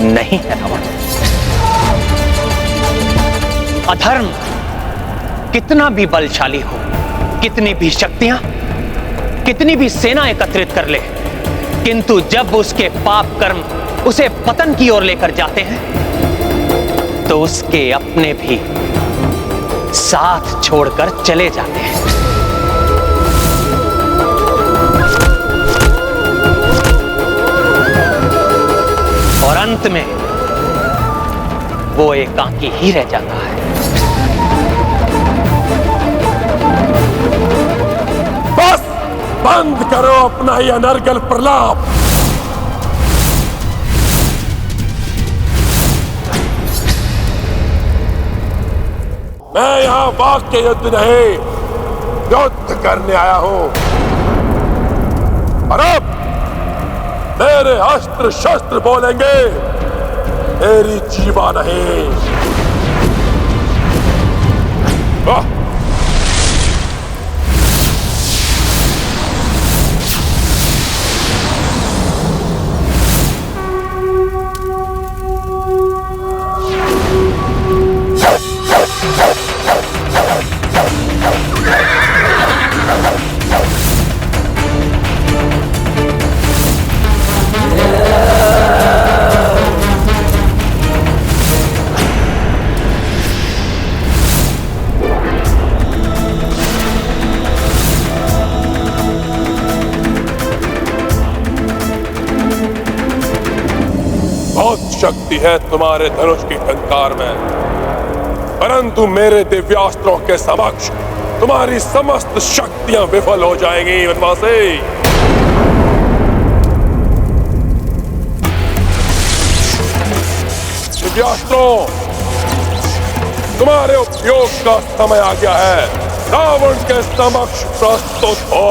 नहीं है रावण। अधर्म कितना भी बलशाली हो, कितनी भी शक्तियां, कितनी भी सेना एकत्रित कर ले, किंतु जब उसके पाप कर्म उसे पतन की ओर लेकर जाते हैं, तो उसके अपने भी साथ छोड़कर चले जाते हैं। और अंत में वो एकाकी ही रह जाता है। बस बंद करो अपना ये अनर्गल प्रलाप। मैं यहां वाक्य युद्ध नहीं, युद्ध करने आया हूं। और अब मेरे अस्त्र शस्त्र बोलेंगे, मेरी जीवा नहीं। वाह! शक्ति है तुम्हारे धनुष की टंकार में, परंतु मेरे दिव्यास्त्रों के समक्ष तुम्हारी समस्त शक्तियां विफल हो जाएंगी वनवासी। दिव्यास्त्रों, तुम्हारे उपयोग का समय आ गया है। रावण के समक्ष प्रस्तुत हो।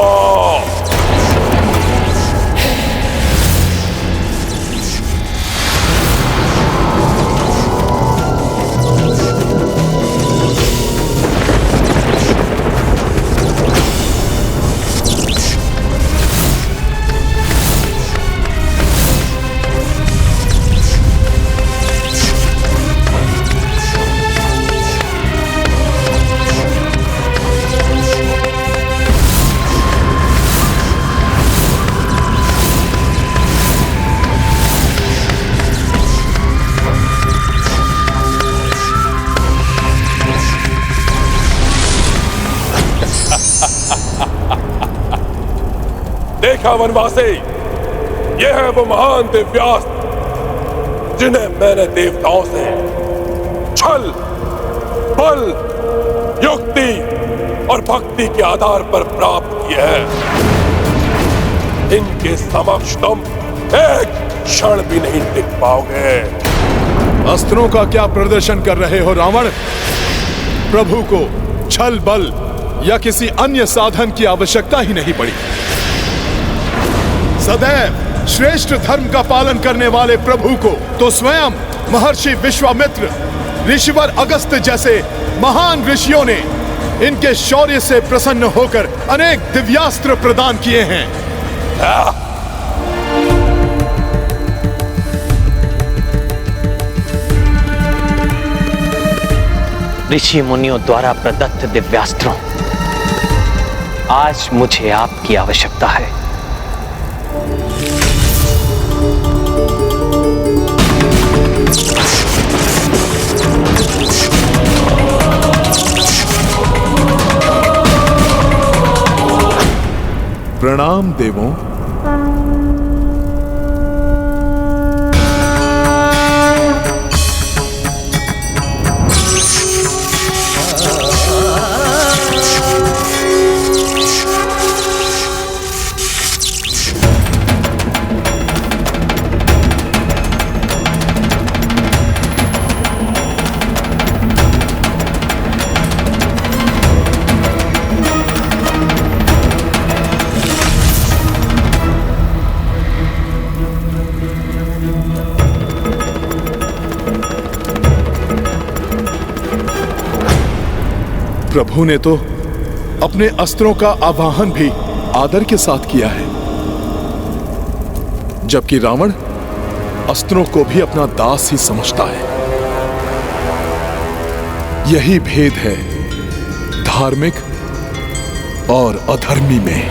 देखा वनवासी, यह है वो महान दिव्यास्त्र जिन्हें मैंने देवताओं से छल, बल, युक्ति और भक्ति के आधार पर प्राप्त किए हैं। इनके समक्ष तुम एक क्षण भी नहीं टिक पाओगे। अस्त्रों का क्या प्रदर्शन कर रहे हो रावण? प्रभु को छल, बल या किसी अन्य साधन की आवश्यकता ही नहीं पड़ी। सदैव श्रेष्ठ धर्म का पालन करने वाले प्रभु को तो स्वयं महर्षि विश्वामित्र, ऋषिवर अगस्त्य जैसे महान ऋषियों ने इनके शौर्य से प्रसन्न होकर अनेक दिव्यास्त्र प्रदान किए हैं। ऋषि मुनियों द्वारा प्रदत्त दिव्यास्त्रों, आज मुझे आपकी आवश्यकता है। प्रणाम देवों। प्रभु ने तो अपने अस्त्रों का आवाहन भी आदर के साथ किया है, जबकि रावण अस्त्रों को भी अपना दास ही समझता है। यही भेद है धार्मिक और अधर्मी में।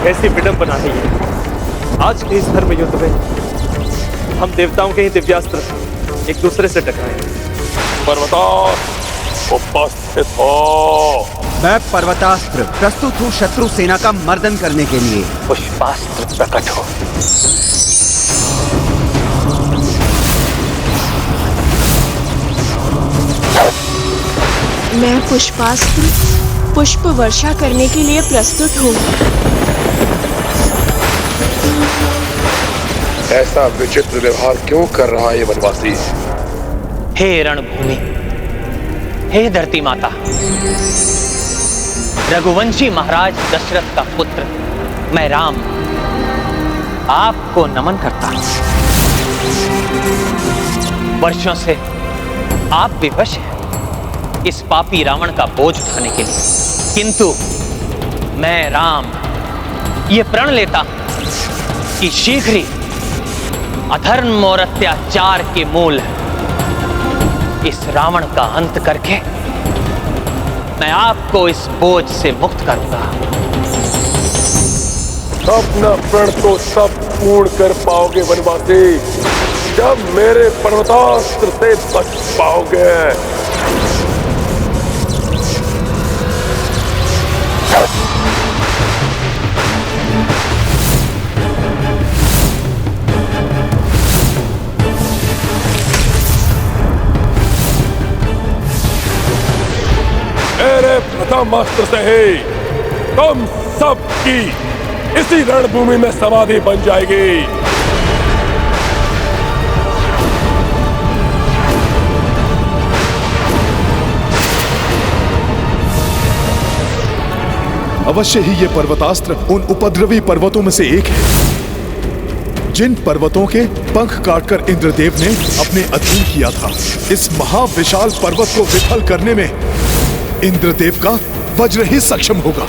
कैसी विडंबना है ये। आज के इस धर्म युद्ध में हम देवताओं के ही दिव्यास्त्र एक दूसरे से टकराए। पर्वतास्त्र उपस्थित हो। मैं पर्वतास्त्र प्रस्तुत हूँ शत्रु सेना का मर्दन करने के लिए। पुष्पास्त्र प्रकट हो। मैं पुष्पास्त्र पुष्प वर्षा करने के लिए प्रस्तुत हूँ। ऐसा विचित्र व्यवहार क्यों कर रहा है ये वनवासी? हे रणभूमि, हे धरती माता, रघुवंशी महाराज दशरथ का पुत्र मैं राम आपको नमन करता हूं। वर्षों से आप विवश हैं इस पापी रावण का बोझ उठाने के लिए, किंतु मैं राम ये प्रण लेता हूं कि शीघ्र ही अधर्म और अत्याचार के मूल इस रावण का अंत करके मैं आपको इस बोझ से मुक्त करूंगा। अपना प्रण तो सब पूर्ण कर पाओगे वनवासी, जब मेरे पर्वतास्त्र से बच पाओगे। मेरे प्रथम अस्त्र से ही तुम सब की इसी रणभूमि में समाधि बन जाएगी। अवश्य ही ये पर्वतास्त्र उन उपद्रवी पर्वतों में से एक है जिन पर्वतों के पंख काटकर इंद्रदेव ने अपने अधीन किया था। इस महाविशाल पर्वत को विफल करने में इंद्रदेव का वज्र ही सक्षम होगा।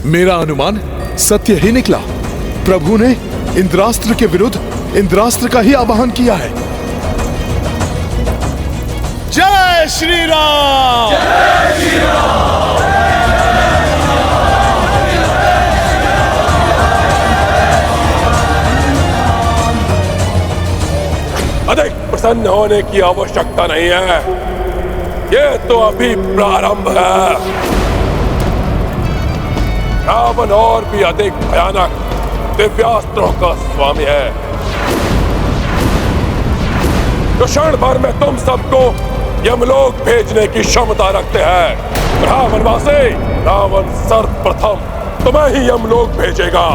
मेरा अनुमान सत्य ही निकला। प्रभु ने इंद्रास्त्र के विरुद्ध इंद्रास्त्र का ही आवाहन किया है। जय श्री राम! जय श्री राम! अधिक प्रसन्न होने की आवश्यकता नहीं है, ये तो अभी प्रारंभ है। रावण और भी अधिक भयानक दिव्यास्त्रों का स्वामी है, जो क्षण भर में तुम सबको यमलोक भेजने की क्षमता रखते हैं। रावणवासी, रावण सर्वप्रथम तुम्हें ही यमलोक भेजेगा।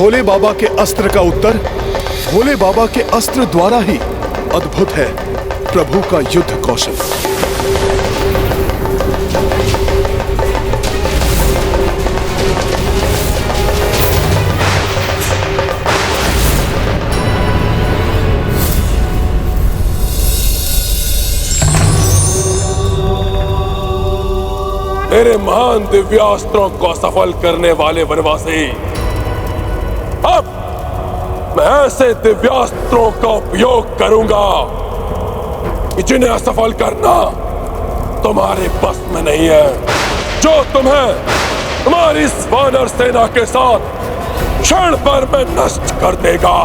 भोले बाबा के अस्त्र का उत्तर भोले बाबा के अस्त्र द्वारा ही अद्भुत है प्रभु का युद्ध कौशल। मेरे महान दिव्यास्त्रों को सफल करने वाले वनवासी, अब मैं ऐसे दिव्यास्त्रों का उपयोग करूंगा कि जिन्हें असफल करना तुम्हारे बस में नहीं है, जो तुम्हें तुम्हारी इस वानर सेना के साथ क्षण भर में नष्ट कर देगा।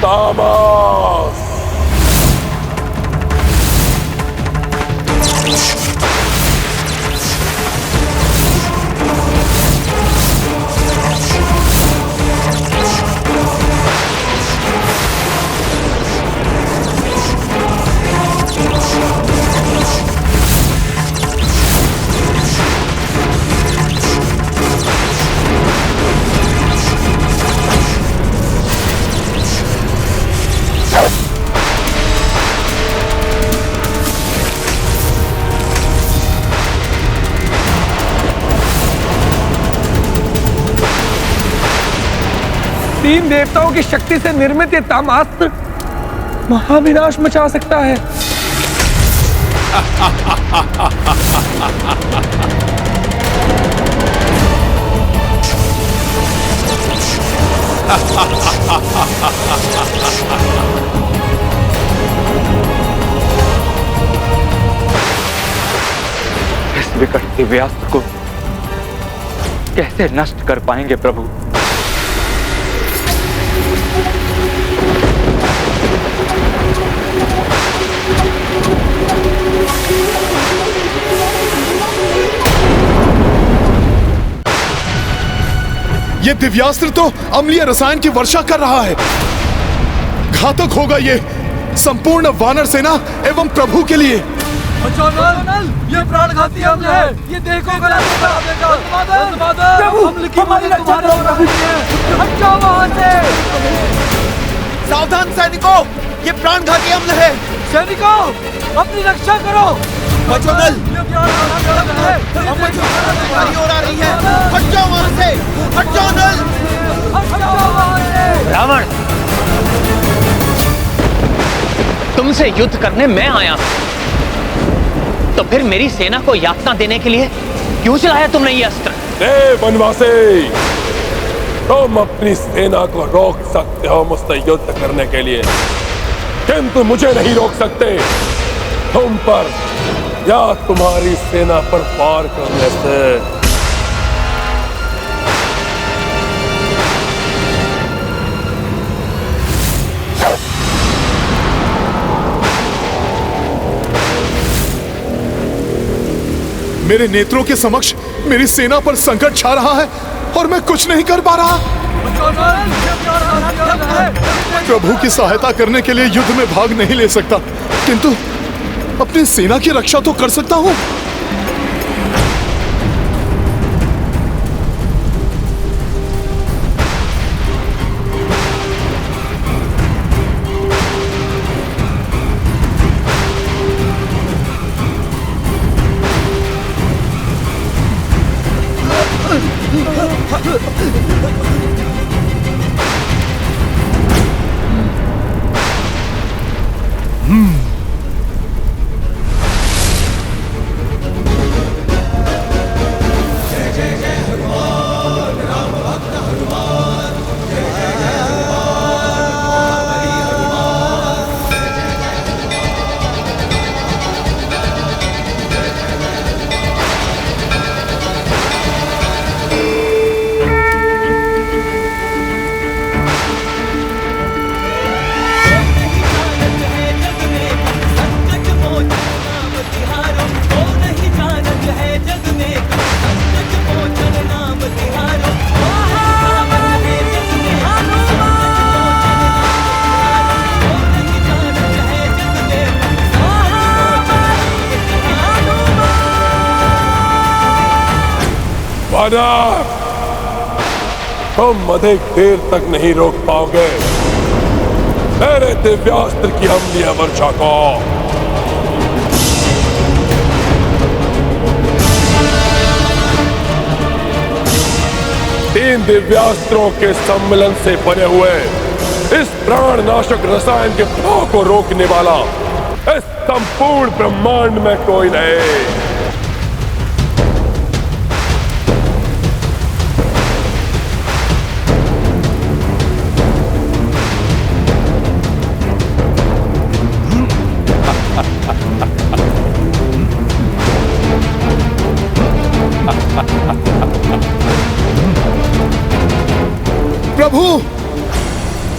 तामस! तीन देवताओं की शक्ति से निर्मित ये तामास्त्र महाविनाश मचा सकता है। इस विकट दिव्यास्त्र को कैसे नष्ट कर पाएंगे प्रभु? ये दिव्यास्त्र तो अम्लीय रसायन की वर्षा कर रहा है। घातक होगा ये संपूर्ण वानर सेना एवं प्रभु के लिए। ये प्राणघाती हमला है। ये देखो सावधान सैनिकों, ये प्राणघाती हमला है। सैनिकों, अपनी रक्षा करो। बचोदल, और आ रही है। हट जाओ वहां से, हट जाओ दल। रावण, तुमसे युद्ध करने मैं आया तो फिर मेरी सेना को यातना देने के लिए क्यों चलाया तुमने ये अस्त्र? वनवासी, तुम अपनी सेना को रोक सकते हो मुझसे युद्ध करने के लिए, किंतु मुझे नहीं रोक सकते तुम पर या तुम्हारी सेना पर वार करने से। मेरे नेत्रों के समक्ष मेरी सेना पर संकट छा रहा है और मैं कुछ नहीं कर पा रहा। प्रभु की सहायता करने के लिए युद्ध में भाग नहीं ले सकता, किंतु अपनी सेना की रक्षा तो कर सकता हूं। वानर, तुम अधिक देर तक नहीं रोक पाओगे मेरे दिव्यास्त्र की अम्लीय वर्षा को। तीन दिव्यास्त्रों के सम्मिलन से बने हुए इस प्राणनाशक रसायन के प्रभाव को रोकने वाला इस संपूर्ण ब्रह्मांड में कोई नहीं। प्रभु,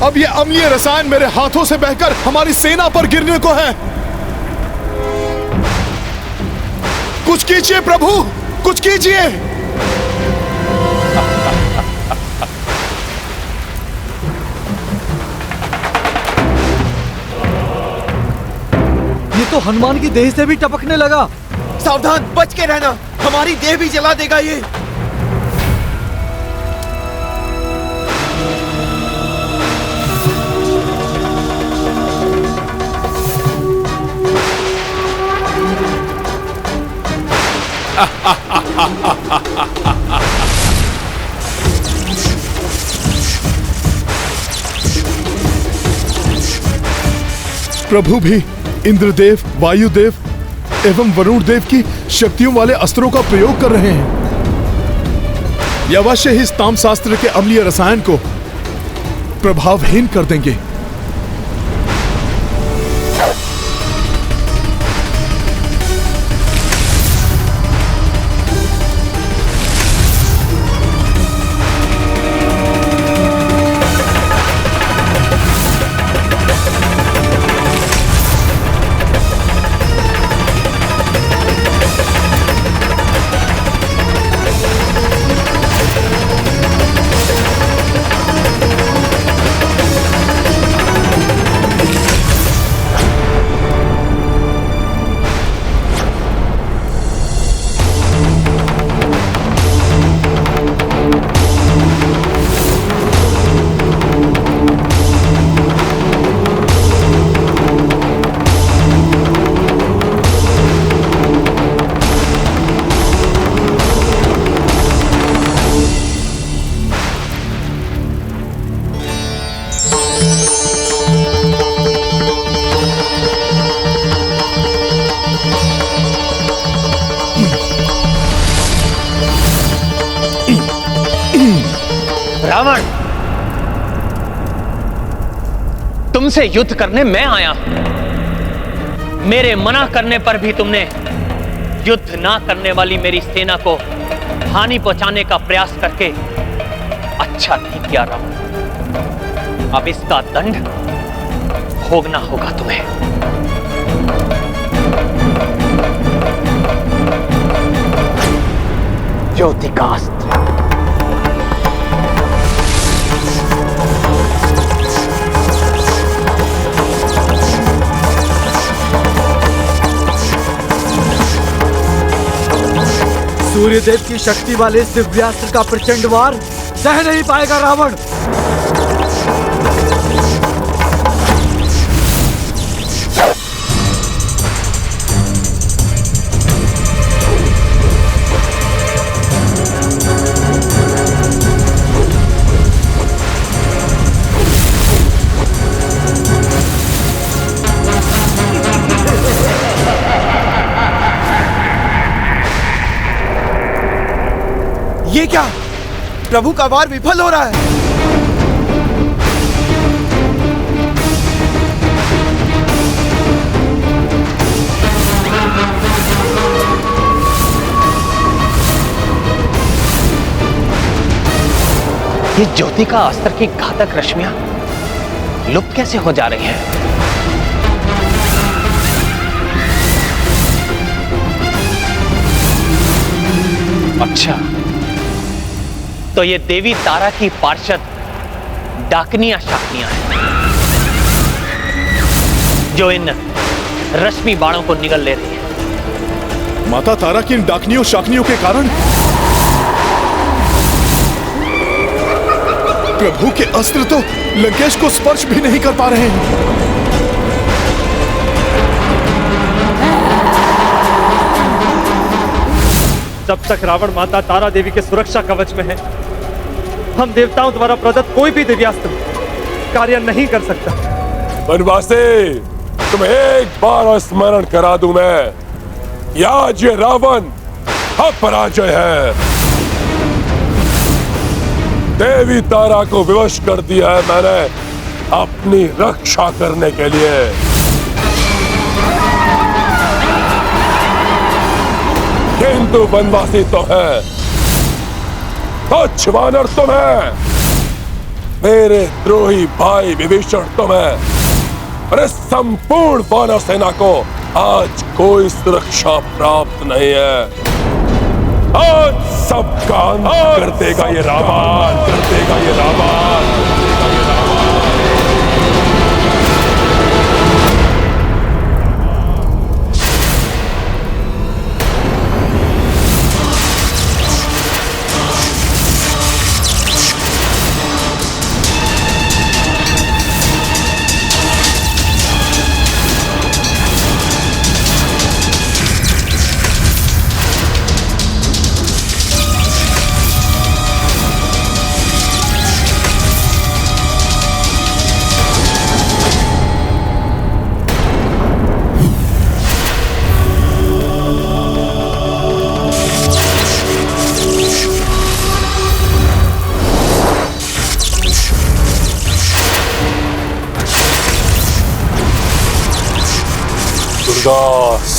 अब ये अम्लीय रसायन मेरे हाथों से बहकर हमारी सेना पर गिरने को है। कुछ कीजिए प्रभु, कुछ कीजिए। ये तो हनुमान की देह से भी टपकने लगा। सावधान, बच के रहना, हमारी देह भी जला देगा ये। प्रभु भी इंद्रदेव, वायुदेव एवं वरुण देव की शक्तियों वाले अस्त्रों का प्रयोग कर रहे हैं। ये अवश्य ही इस तामशास्त्र के अम्लीय रसायन को प्रभावहीन कर देंगे। रावण, तुमसे युद्ध करने मैं आया हूं। मेरे मना करने पर भी तुमने युद्ध ना करने वाली मेरी सेना को हानि पहुंचाने का प्रयास करके अच्छा नहीं किया रावण। अब इसका दंड भोगना होगा तुम्हें। ज्योतिकास्त्र। सूर्यदेव की शक्ति वाले इस दिव्यास्त्र का प्रचंड वार सह नहीं पाएगा रावण। ये क्या? प्रभु का वार विफल हो रहा है। ये ज्योति का अस्त्र की घातक रश्मियां लुप्त कैसे हो जा रही हैं? अच्छा, तो ये देवी तारा की पार्षद डाकनियां शाकनियां हैं जो इन रश्मि बाणों को निगल ले रही है। माता तारा की इन डाकनियों शाकनियों के कारण प्रभु के अस्त्र तो लंकेश को स्पर्श भी नहीं कर पा रहे हैं। जब तक रावण माता तारा देवी के सुरक्षा कवच में है, हम देवताओं द्वारा प्रदत्त कोई भी दिव्यास्त्र कार्य नहीं कर सकता। वनवासी, तुम्हें एक बार स्मरण करा दूं मैं कि आज ये रावण अपराजय है। देवी तारा को विवश कर दिया है मैंने अपनी रक्षा करने के लिए। किंतु वनवासी तो है, तुच्छ वानर तुम है, मेरे द्रोही भाई विभीषण तुम है, और इस संपूर्ण वानर सेना को आज कोई सुरक्षा प्राप्त नहीं है। आज सबका अंत कर देगा ये रावण, कर देगा ये रावण। दुर्गास,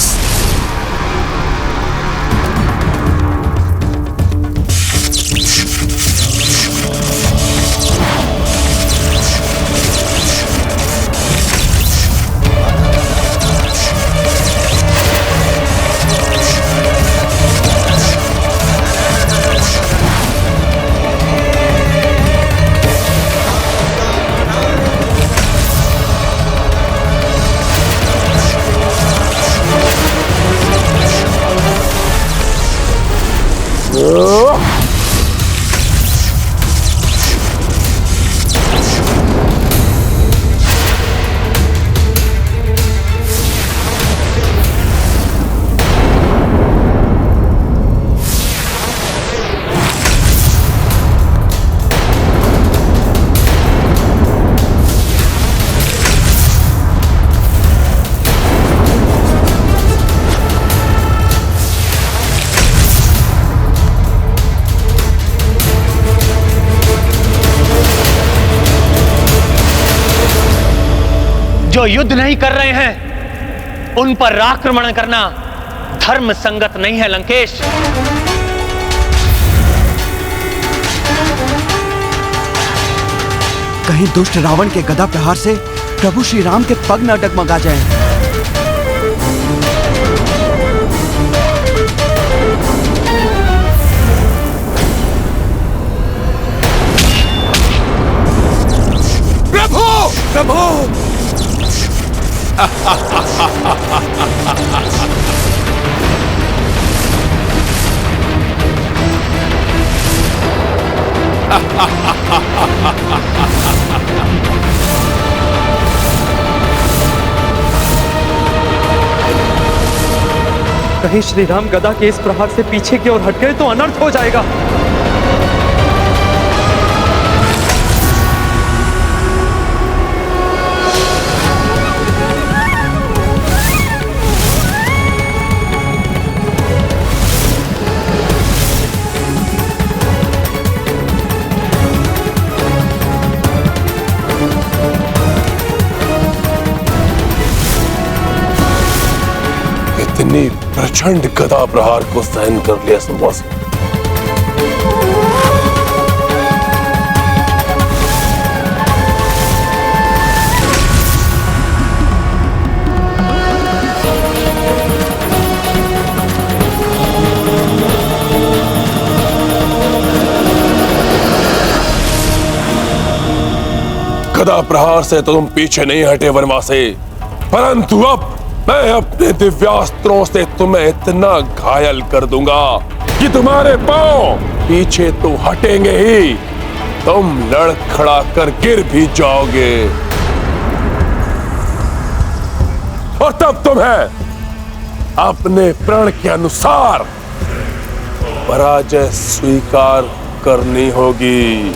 जो युद्ध नहीं कर रहे हैं उन पर आक्रमण करना धर्म संगत नहीं है लंकेश। कहीं दुष्ट रावण के गदा प्रहार से प्रभु श्री राम के पग न डगमगा जाएं। प्रभु, प्रभु! कहीं श्री राम गदा के इस प्रहार से पीछे की ओर हट गए तो अनर्थ हो जाएगा। इतनी प्रचंड गदा प्रहार को सहन कर लिया सुवास। गदा प्रहार से तो तुम पीछे नहीं हटे वनवासी, परंतु अब मैं अपने दिव्यास्त्रों से तुम्हें इतना घायल कर दूंगा कि तुम्हारे पांव पीछे तो हटेंगे ही, तुम लड़खड़ा कर गिर भी जाओगे और तब तुम्हें अपने प्रण के अनुसार पराजय स्वीकार करनी होगी।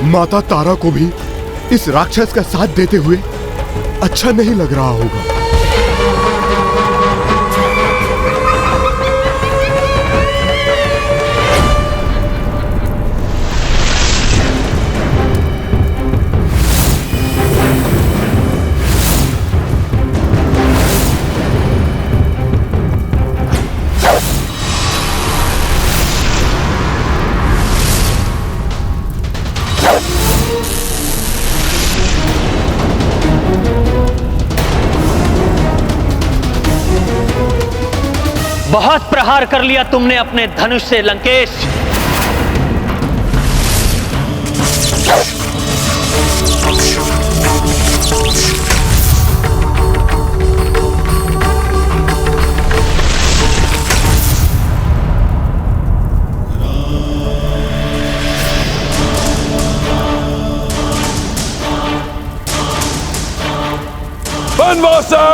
माता तारा को भी इस राक्षस का साथ देते हुए अच्छा नहीं लग रहा होगा। बहुत प्रहार कर लिया तुमने अपने धनुष से लंकेश। बनवासा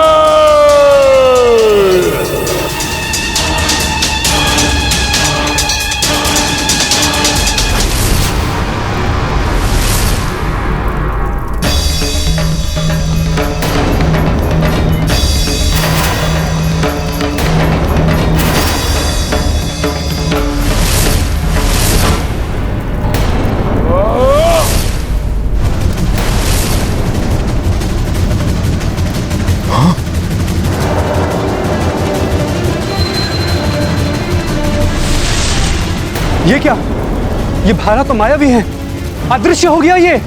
ये क्या? ये भाला तो मायावी है, अदृश्य हो गया ये।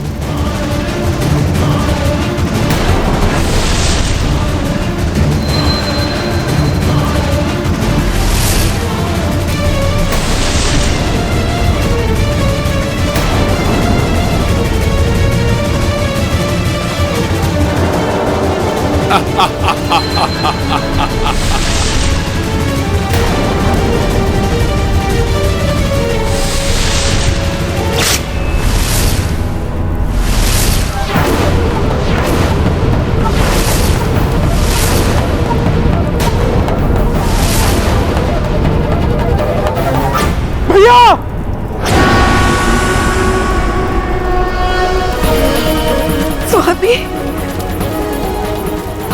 स्वामी,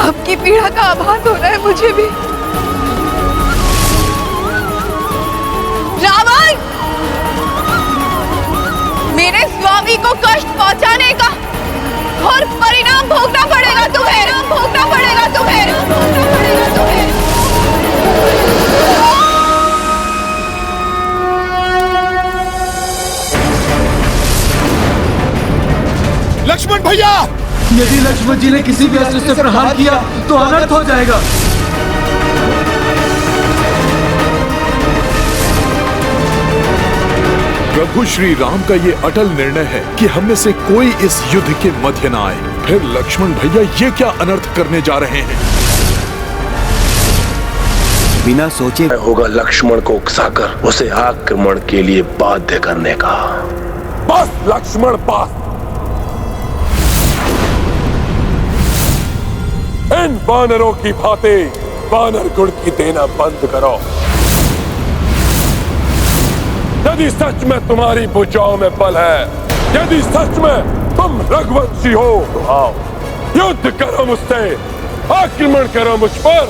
आपकी पीड़ा का आभास हो रहा है मुझे भी। रावण, मेरे स्वामी को कष्ट पहुंचाने का और परिणाम भोगना पड़ेगा तुम्हें, भोगना पड़ेगा तुम्हें, भोगना पड़ेगा तुम्हें। लक्ष्मण भैया, यदि लक्ष्मण जी ने किसी भी अस्त्र से प्रहार किया तो अनर्थ हो जाएगा। प्रभु श्री राम का ये अटल निर्णय है कि हम में से कोई इस युद्ध के मध्य न आए। फिर लक्ष्मण भैया ये क्या अनर्थ करने जा रहे हैं? बिना सोचे होगा लक्ष्मण को उकसाकर उसे आक्रमण के लिए बाध्य करने का। बस लक्ष्मण, बस। इन वानरों की भांति वानर गुड़की देना बंद करो। यदि सच में तुम्हारी भुजाओं में बल है, यदि सच में तुम रघुवंशी हो, तो आओ युद्ध करो मुझसे, आक्रमण करो मुझ पर।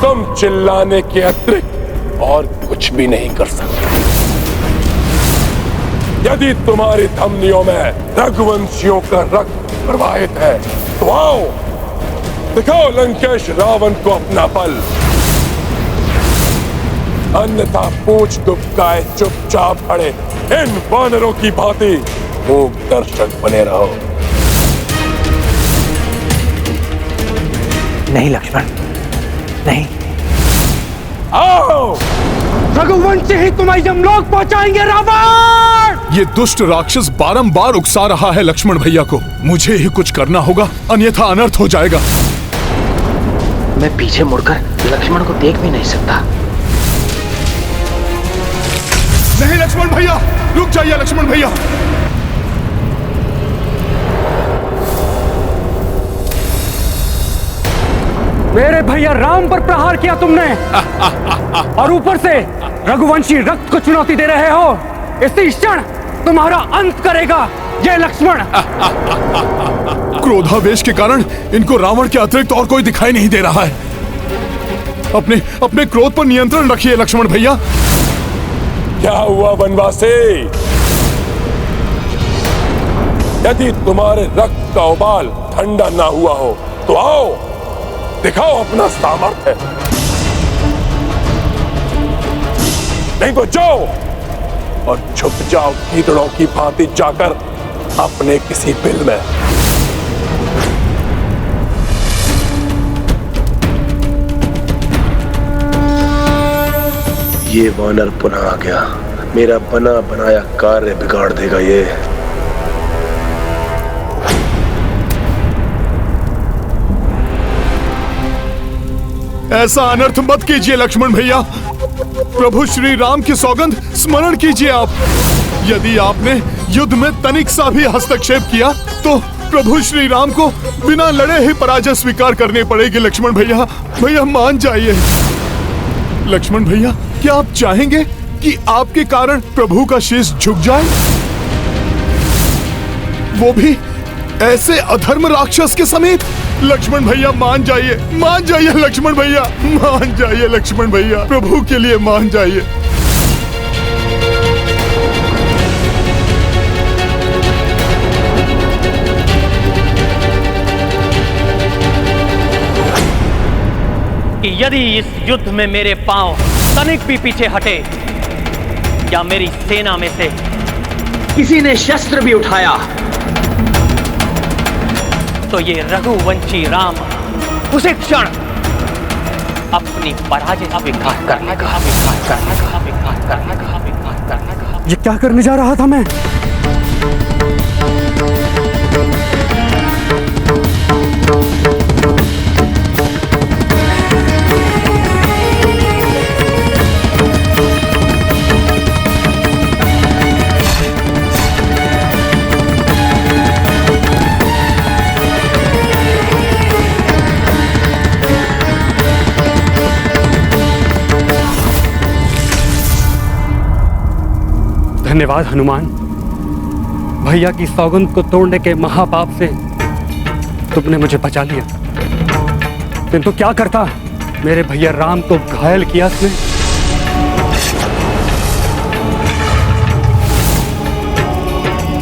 तुम चिल्लाने के अतिरिक्त और कुछ भी नहीं कर सकते। यदि तुम्हारी धमनियों में रघुवंशियों का रक्त प्रवाहित है, तो आओ दिखाओ लंकेश रावण को अपना बल, अन्यथा पूछ दुबकाए चुपचाप खड़े इन वानरों की भांति मूक दर्शक बने रहो। नहीं लक्ष्मण, नहीं। आओ, रघुवंशी ही तुम्हें यमलोक पहुंचाएंगे रावण! ये दुष्ट राक्षस बारंबार उकसा रहा है लक्ष्मण भैया को। मुझे ही कुछ करना होगा, अन्यथा अनर्थ हो जाएगा। मैं पीछे मुड़कर लक्ष्मण को देख भी नहीं सकता। नहीं लक्ष्मण भैया, रुक जाइए लक्ष्मण भैया। मेरे भैया राम पर प्रहार किया तुमने और ऊपर से रघुवंशी रक्त को चुनौती दे रहे हो। इसी क्षण तुम्हारा अंत करेगा ये लक्ष्मण। क्रोधावेश के कारण इनको रावण के अतिरिक्त और कोई दिखाई नहीं दे रहा है। अपने क्रोध पर नियंत्रण रखिए लक्ष्मण भैया। क्या हुआ वनवासी? यदि तुम्हारे रक्त का उबाल ठंडा ना हुआ हो तो आओ, दिखाओ अपना सामर्थ्य। नहीं तो जाओ और छुप जाओ कीड़ों की भांति जाकर अपने किसी बिल में। ये वानर पुनः आ गया, मेरा बना बनाया कार्य बिगाड़ देगा ये। ऐसा अनर्थ मत कीजिए लक्ष्मण भैया। प्रभु श्री राम की सौगंध स्मरण कीजिए आप। यदि आपने युद्ध में तनिक सा भी हस्तक्षेप किया तो प्रभु श्री राम को बिना लड़े ही पराजय स्वीकार करनी पड़ेगी लक्ष्मण भैया। भैया मान जाइए। लक्ष्मण भैया, क्या आप चाहेंगे कि आपके कारण प्रभु का शीश झुक जाए, वो भी ऐसे अधर्म राक्षस के समेत? लक्ष्मण भैया मान जाइए लक्ष्मण भैया, मान जाइए लक्ष्मण भैया, प्रभु के लिए मान जाइए। कि यदि इस युद्ध में मेरे पांव तनिक भी पीछे हटे या मेरी सेना में से किसी ने शस्त्र भी उठाया तो ये रघुवंशी राम उसी क्षण अपनी पराजय स्वीकार करनेगा। ये क्या करने जा रहा था मैं? धन्यवाद हनुमान, भैया की सौगंध को तोड़ने के महापाप से तुमने मुझे बचा लिया। किंतु क्या करता, मेरे भैया राम को घायल किया इसने।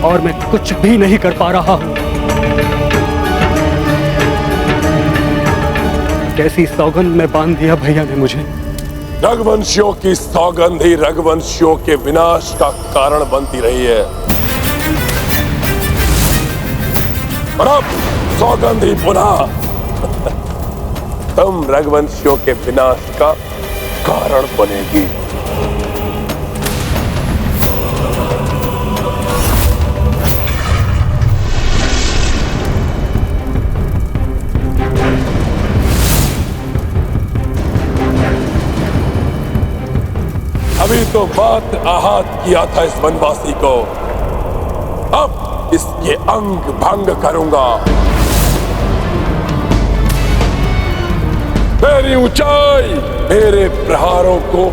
और मैं कुछ भी नहीं कर पा रहा हूं। कैसी सौगंध में बांध दिया भैया ने मुझे। रघुवंशियों की सौगंध ही रघुवंशियों के विनाश का कारण बनती रही है और अब सौगंध ही पुनः तुम रघुवंशियों के विनाश का कारण बनेगी। अभी तो बात आहत किया था इस वनवासी को, अब इसके अंग भंग करूंगा। मेरी ऊंचाई मेरे प्रहारों को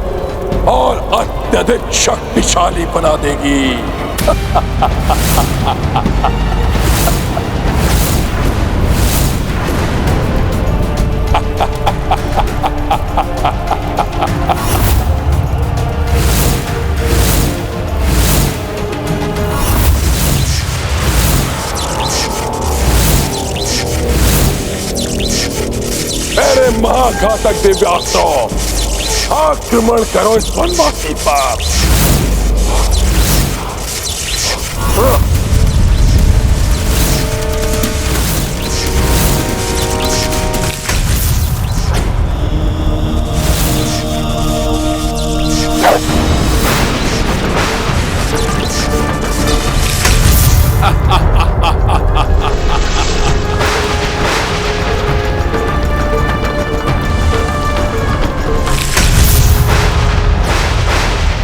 और अत्यधिक शक्तिशाली बना देगी। महाघातक दिव्यास्त्रों, आक्रमण करो इस वनवासी पर।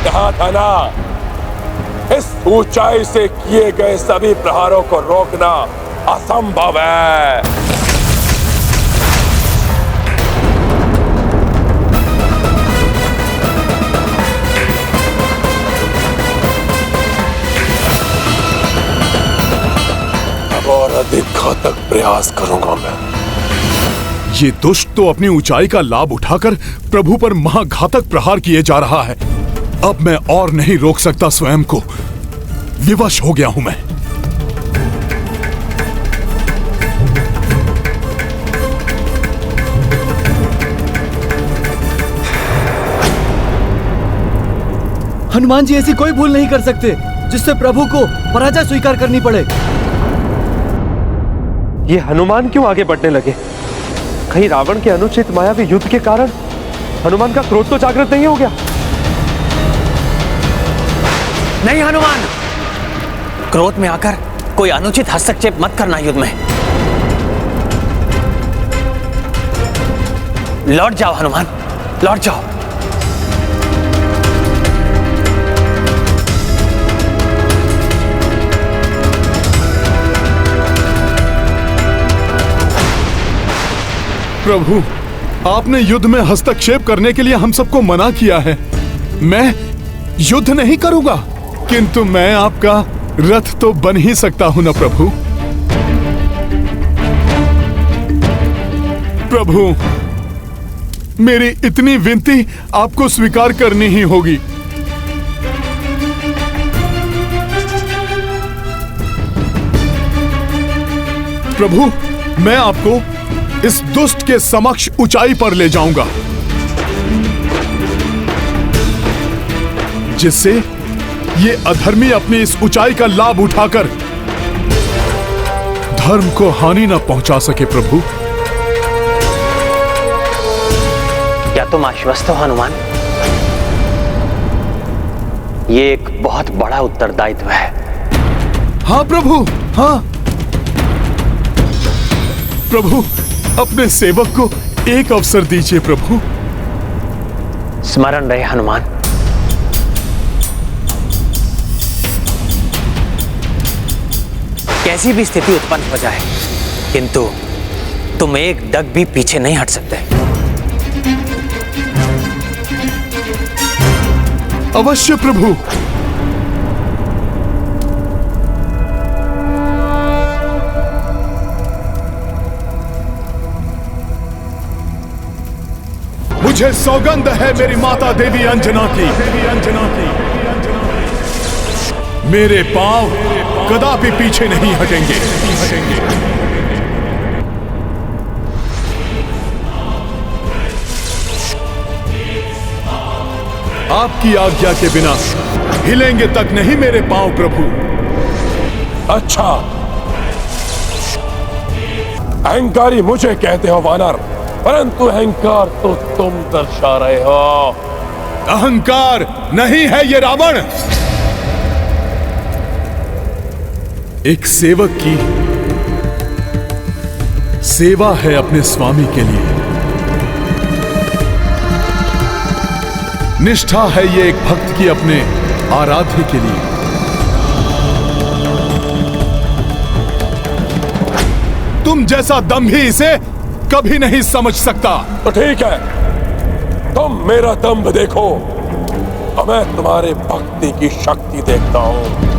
कहा था ना, इस ऊंचाई से किए गए सभी प्रहारों को रोकना असंभव है। अब और अधिक घातक प्रयास करूंगा मैं। ये दुष्ट तो अपनी ऊंचाई का लाभ उठाकर प्रभु पर महाघातक प्रहार किए जा रहा है। अब मैं और नहीं रोक सकता स्वयं को। विवश हो गया हूं मैं। हनुमान जी ऐसी कोई भूल नहीं कर सकते जिससे प्रभु को पराजय स्वीकार करनी पड़े। ये हनुमान क्यों आगे बढ़ने लगे? कहीं रावण के अनुचित मायावी युद्ध के कारण हनुमान का क्रोध तो जागृत नहीं हो गया? नहीं हनुमान, क्रोध में आकर कोई अनुचित हस्तक्षेप मत करना युद्ध में। लौट जाओ हनुमान, लौट जाओ। प्रभु, आपने युद्ध में हस्तक्षेप करने के लिए हम सबको मना किया है। मैं युद्ध नहीं करूंगा, किंतु मैं आपका रथ तो बन ही सकता हूं ना प्रभु। प्रभु, मेरी इतनी विनती आपको स्वीकार करनी ही होगी। प्रभु, मैं आपको इस दुष्ट के समक्ष ऊंचाई पर ले जाऊंगा, जिससे ये अधर्मी अपनी इस ऊंचाई का लाभ उठाकर धर्म को हानि न पहुंचा सके। प्रभु, क्या तुम आश्वस्त हो हनुमान? ये एक बहुत बड़ा उत्तरदायित्व है। हाँ प्रभु, हाँ। प्रभु, अपने सेवक को एक अवसर दीजिए प्रभु। स्मरण रहे हनुमान। कैसी भी स्थिति उत्पन्न हो जाए, किंतु तुम एक डग भी पीछे नहीं हट सकते। अवश्य प्रभु। मुझे सौगंध है मेरी माता देवी अंजना की, मेरे पांव कदापि पीछे नहीं हटेंगे। आपकी आज्ञा के बिना हिलेंगे तक नहीं मेरे पांव प्रभु। अच्छा, अहंकारी मुझे कहते हो वानर, परंतु अहंकार तो तुम दर्शा रहे हो। अहंकार नहीं है ये रावण। एक सेवक की सेवा है अपने स्वामी के लिए। निष्ठा है ये एक भक्त की अपने आराध्य के लिए। तुम जैसा दंभी इसे कभी नहीं समझ सकता। तो ठीक है, तुम मेरा दंभ देखो और मैं तुम्हारे भक्ति की शक्ति देखता हूं।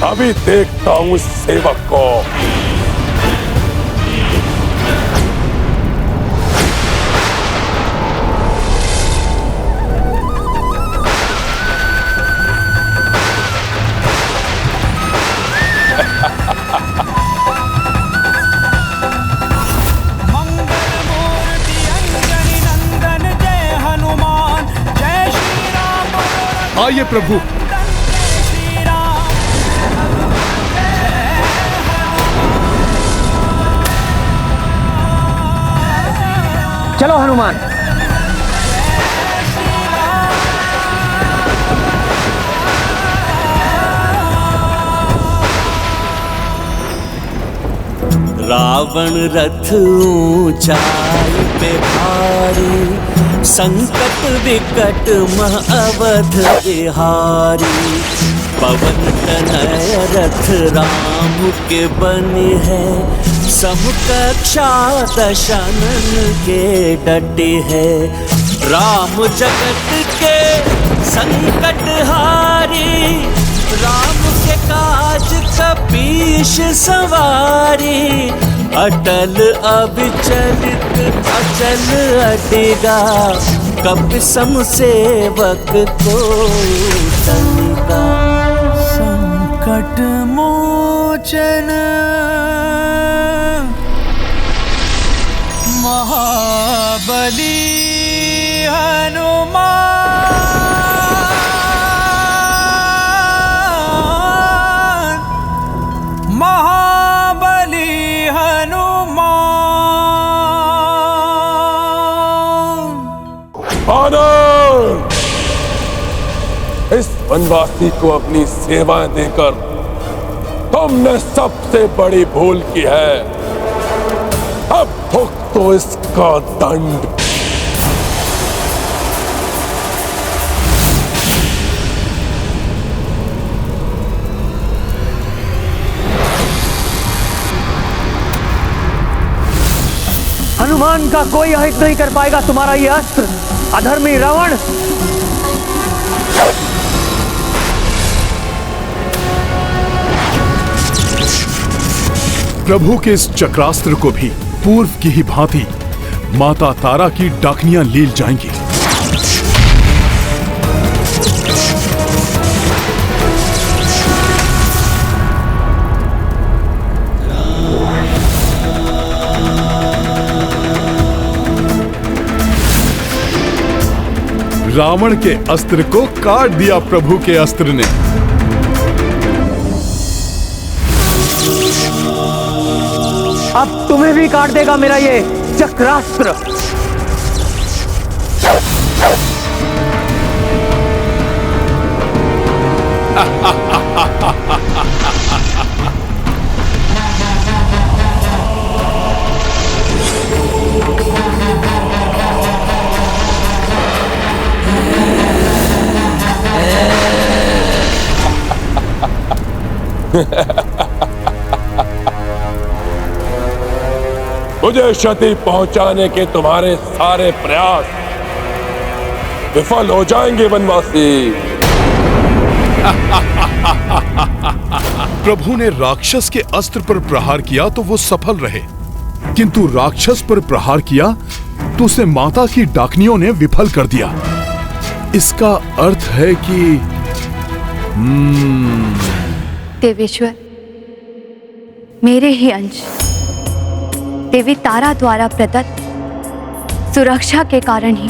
अभी देखता हूं इस सेवक को। आइए प्रभु। चलो हनुमान। रावण रथ ऊंचाई पे भारी, संकट विकट मह अवध बिहारी। पवन तनय रथ राम के बने है, समकक्षा दशनन के डटे है। राम जगत के संकट हारी, राम के काज कपीश सवारी। अटल अविचलित अचल अटेगा, कपि सम सेवक को तनिका। संकट मोचन महाबली हनुमान। महाबली हनुमान। आनंद! इस वनवासी को अपनी सेवाएं देकर तुमने सबसे बड़ी भूल की है। अब भुगतो इसका दंड। हनुमान का कोई अहित नहीं कर पाएगा तुम्हारा ये अस्त्र, अधर्मी रावण। प्रभु के इस चक्रास्त्र को भी पूर्व की ही भांति माता तारा की डाकनियां लील जाएंगी। रावण के अस्त्र को काट दिया प्रभु के अस्त्र ने। अब तुम्हें भी काट देगा मेरा ये चक्रास्त्र। मुझे क्षति पहुंचाने के तुम्हारे सारे प्रयास विफल हो जाएंगे वनवासी। प्रभु ने राक्षस के अस्त्र पर प्रहार किया तो वो सफल रहे, किंतु राक्षस पर प्रहार किया तो उसे माता की डाकनियों ने विफल कर दिया। इसका अर्थ है कि देवेश्वर, मेरे ही अंश देवी तारा द्वारा प्रदत्त सुरक्षा के कारण ही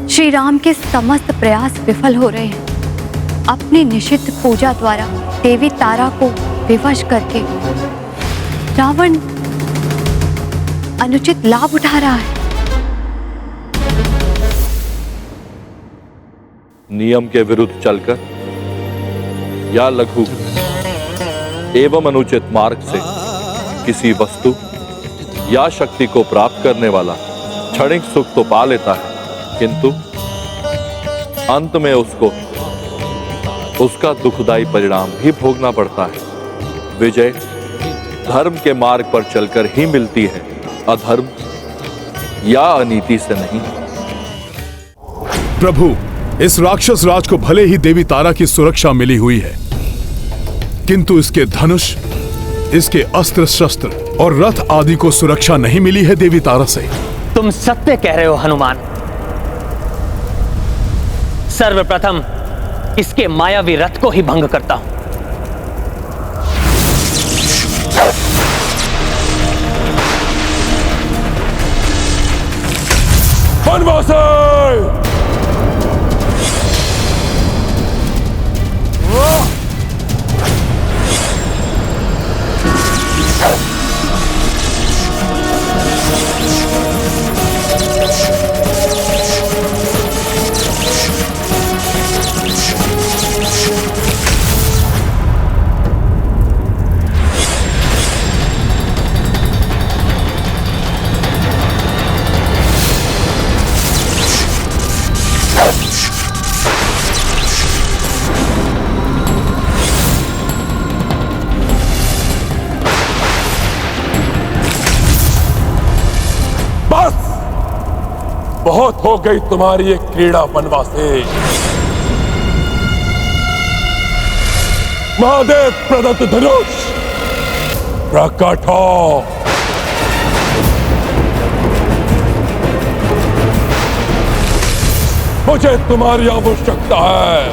श्री राम के समस्त प्रयास विफल हो रहे हैं। अपनी निषिद्ध पूजा द्वारा देवी तारा को विवश करके रावण अनुचित लाभ उठा रहा है। नियम के विरुद्ध चलकर या लघु एवं अनुचित मार्ग से किसी वस्तु या शक्ति को प्राप्त करने वाला क्षणिक सुख तो पा लेता है, किंतु अंत में उसको उसका दुखदायी परिणाम भी भोगना पड़ता है। विजय धर्म के मार्ग पर चलकर ही मिलती है, अधर्म या अनीति से नहीं। प्रभु, इस राक्षस राज को भले ही देवी तारा की सुरक्षा मिली हुई है, किंतु इसके धनुष, इसके अस्त्र शस्त्र और रथ आदि को सुरक्षा नहीं मिली है देवी तारा से। तुम सत्य कह रहे हो हनुमान। सर्वप्रथम इसके मायावी रथ को ही भंग करता हूं। वनवासी! बहुत हो गई तुम्हारी ये क्रीड़ा बनवासी। महादेव प्रदत्त धनुष प्रकट हो। मुझे तुम्हारी आवश्यकता है,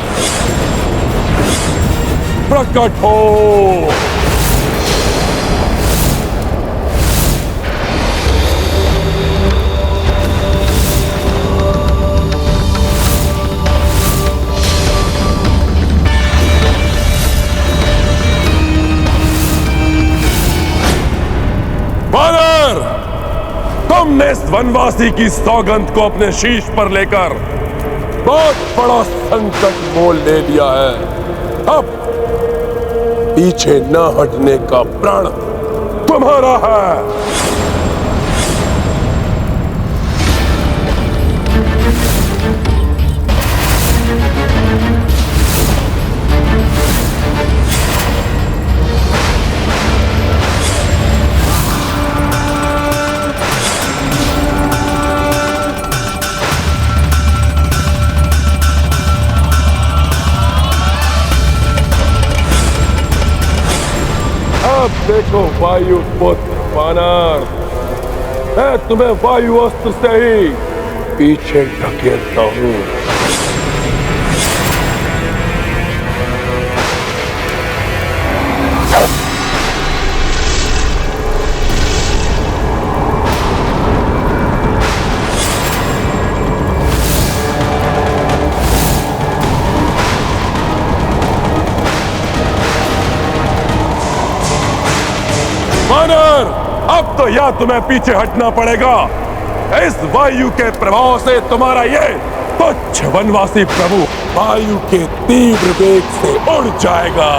प्रकट हो। वानर, तुमने इस वनवासी की सौगंध को अपने शीश पर लेकर बहुत बड़ा संकट मोल ले लिया है। अब पीछे न हटने का प्रण तुम्हारा है। अब देखो वायु पुत्र वानर, मैं तुम्हें वायु अस्त्र से ही पीछे ढकेलता हूं। वानर, अब तो या तुम्हें पीछे हटना पड़ेगा। इस वायु के प्रभाव से तुम्हारा ये तुच्छ वनवासी प्रभु वायु के तीव्र वेग से उड़ जाएगा।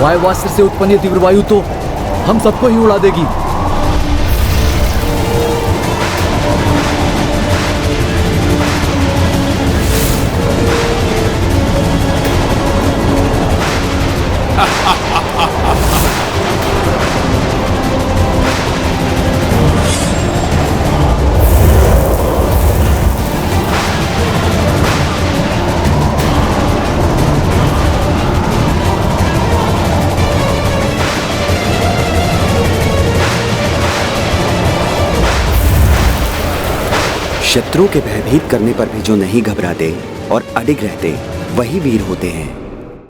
वायुवास्त्र से उत्पन्न ये तीव्र वायु तो हम सबको ही उड़ा देगी। शत्रु के भयभीत करने पर भी जो नहीं घबराते और अडिग रहते वही वीर होते हैं।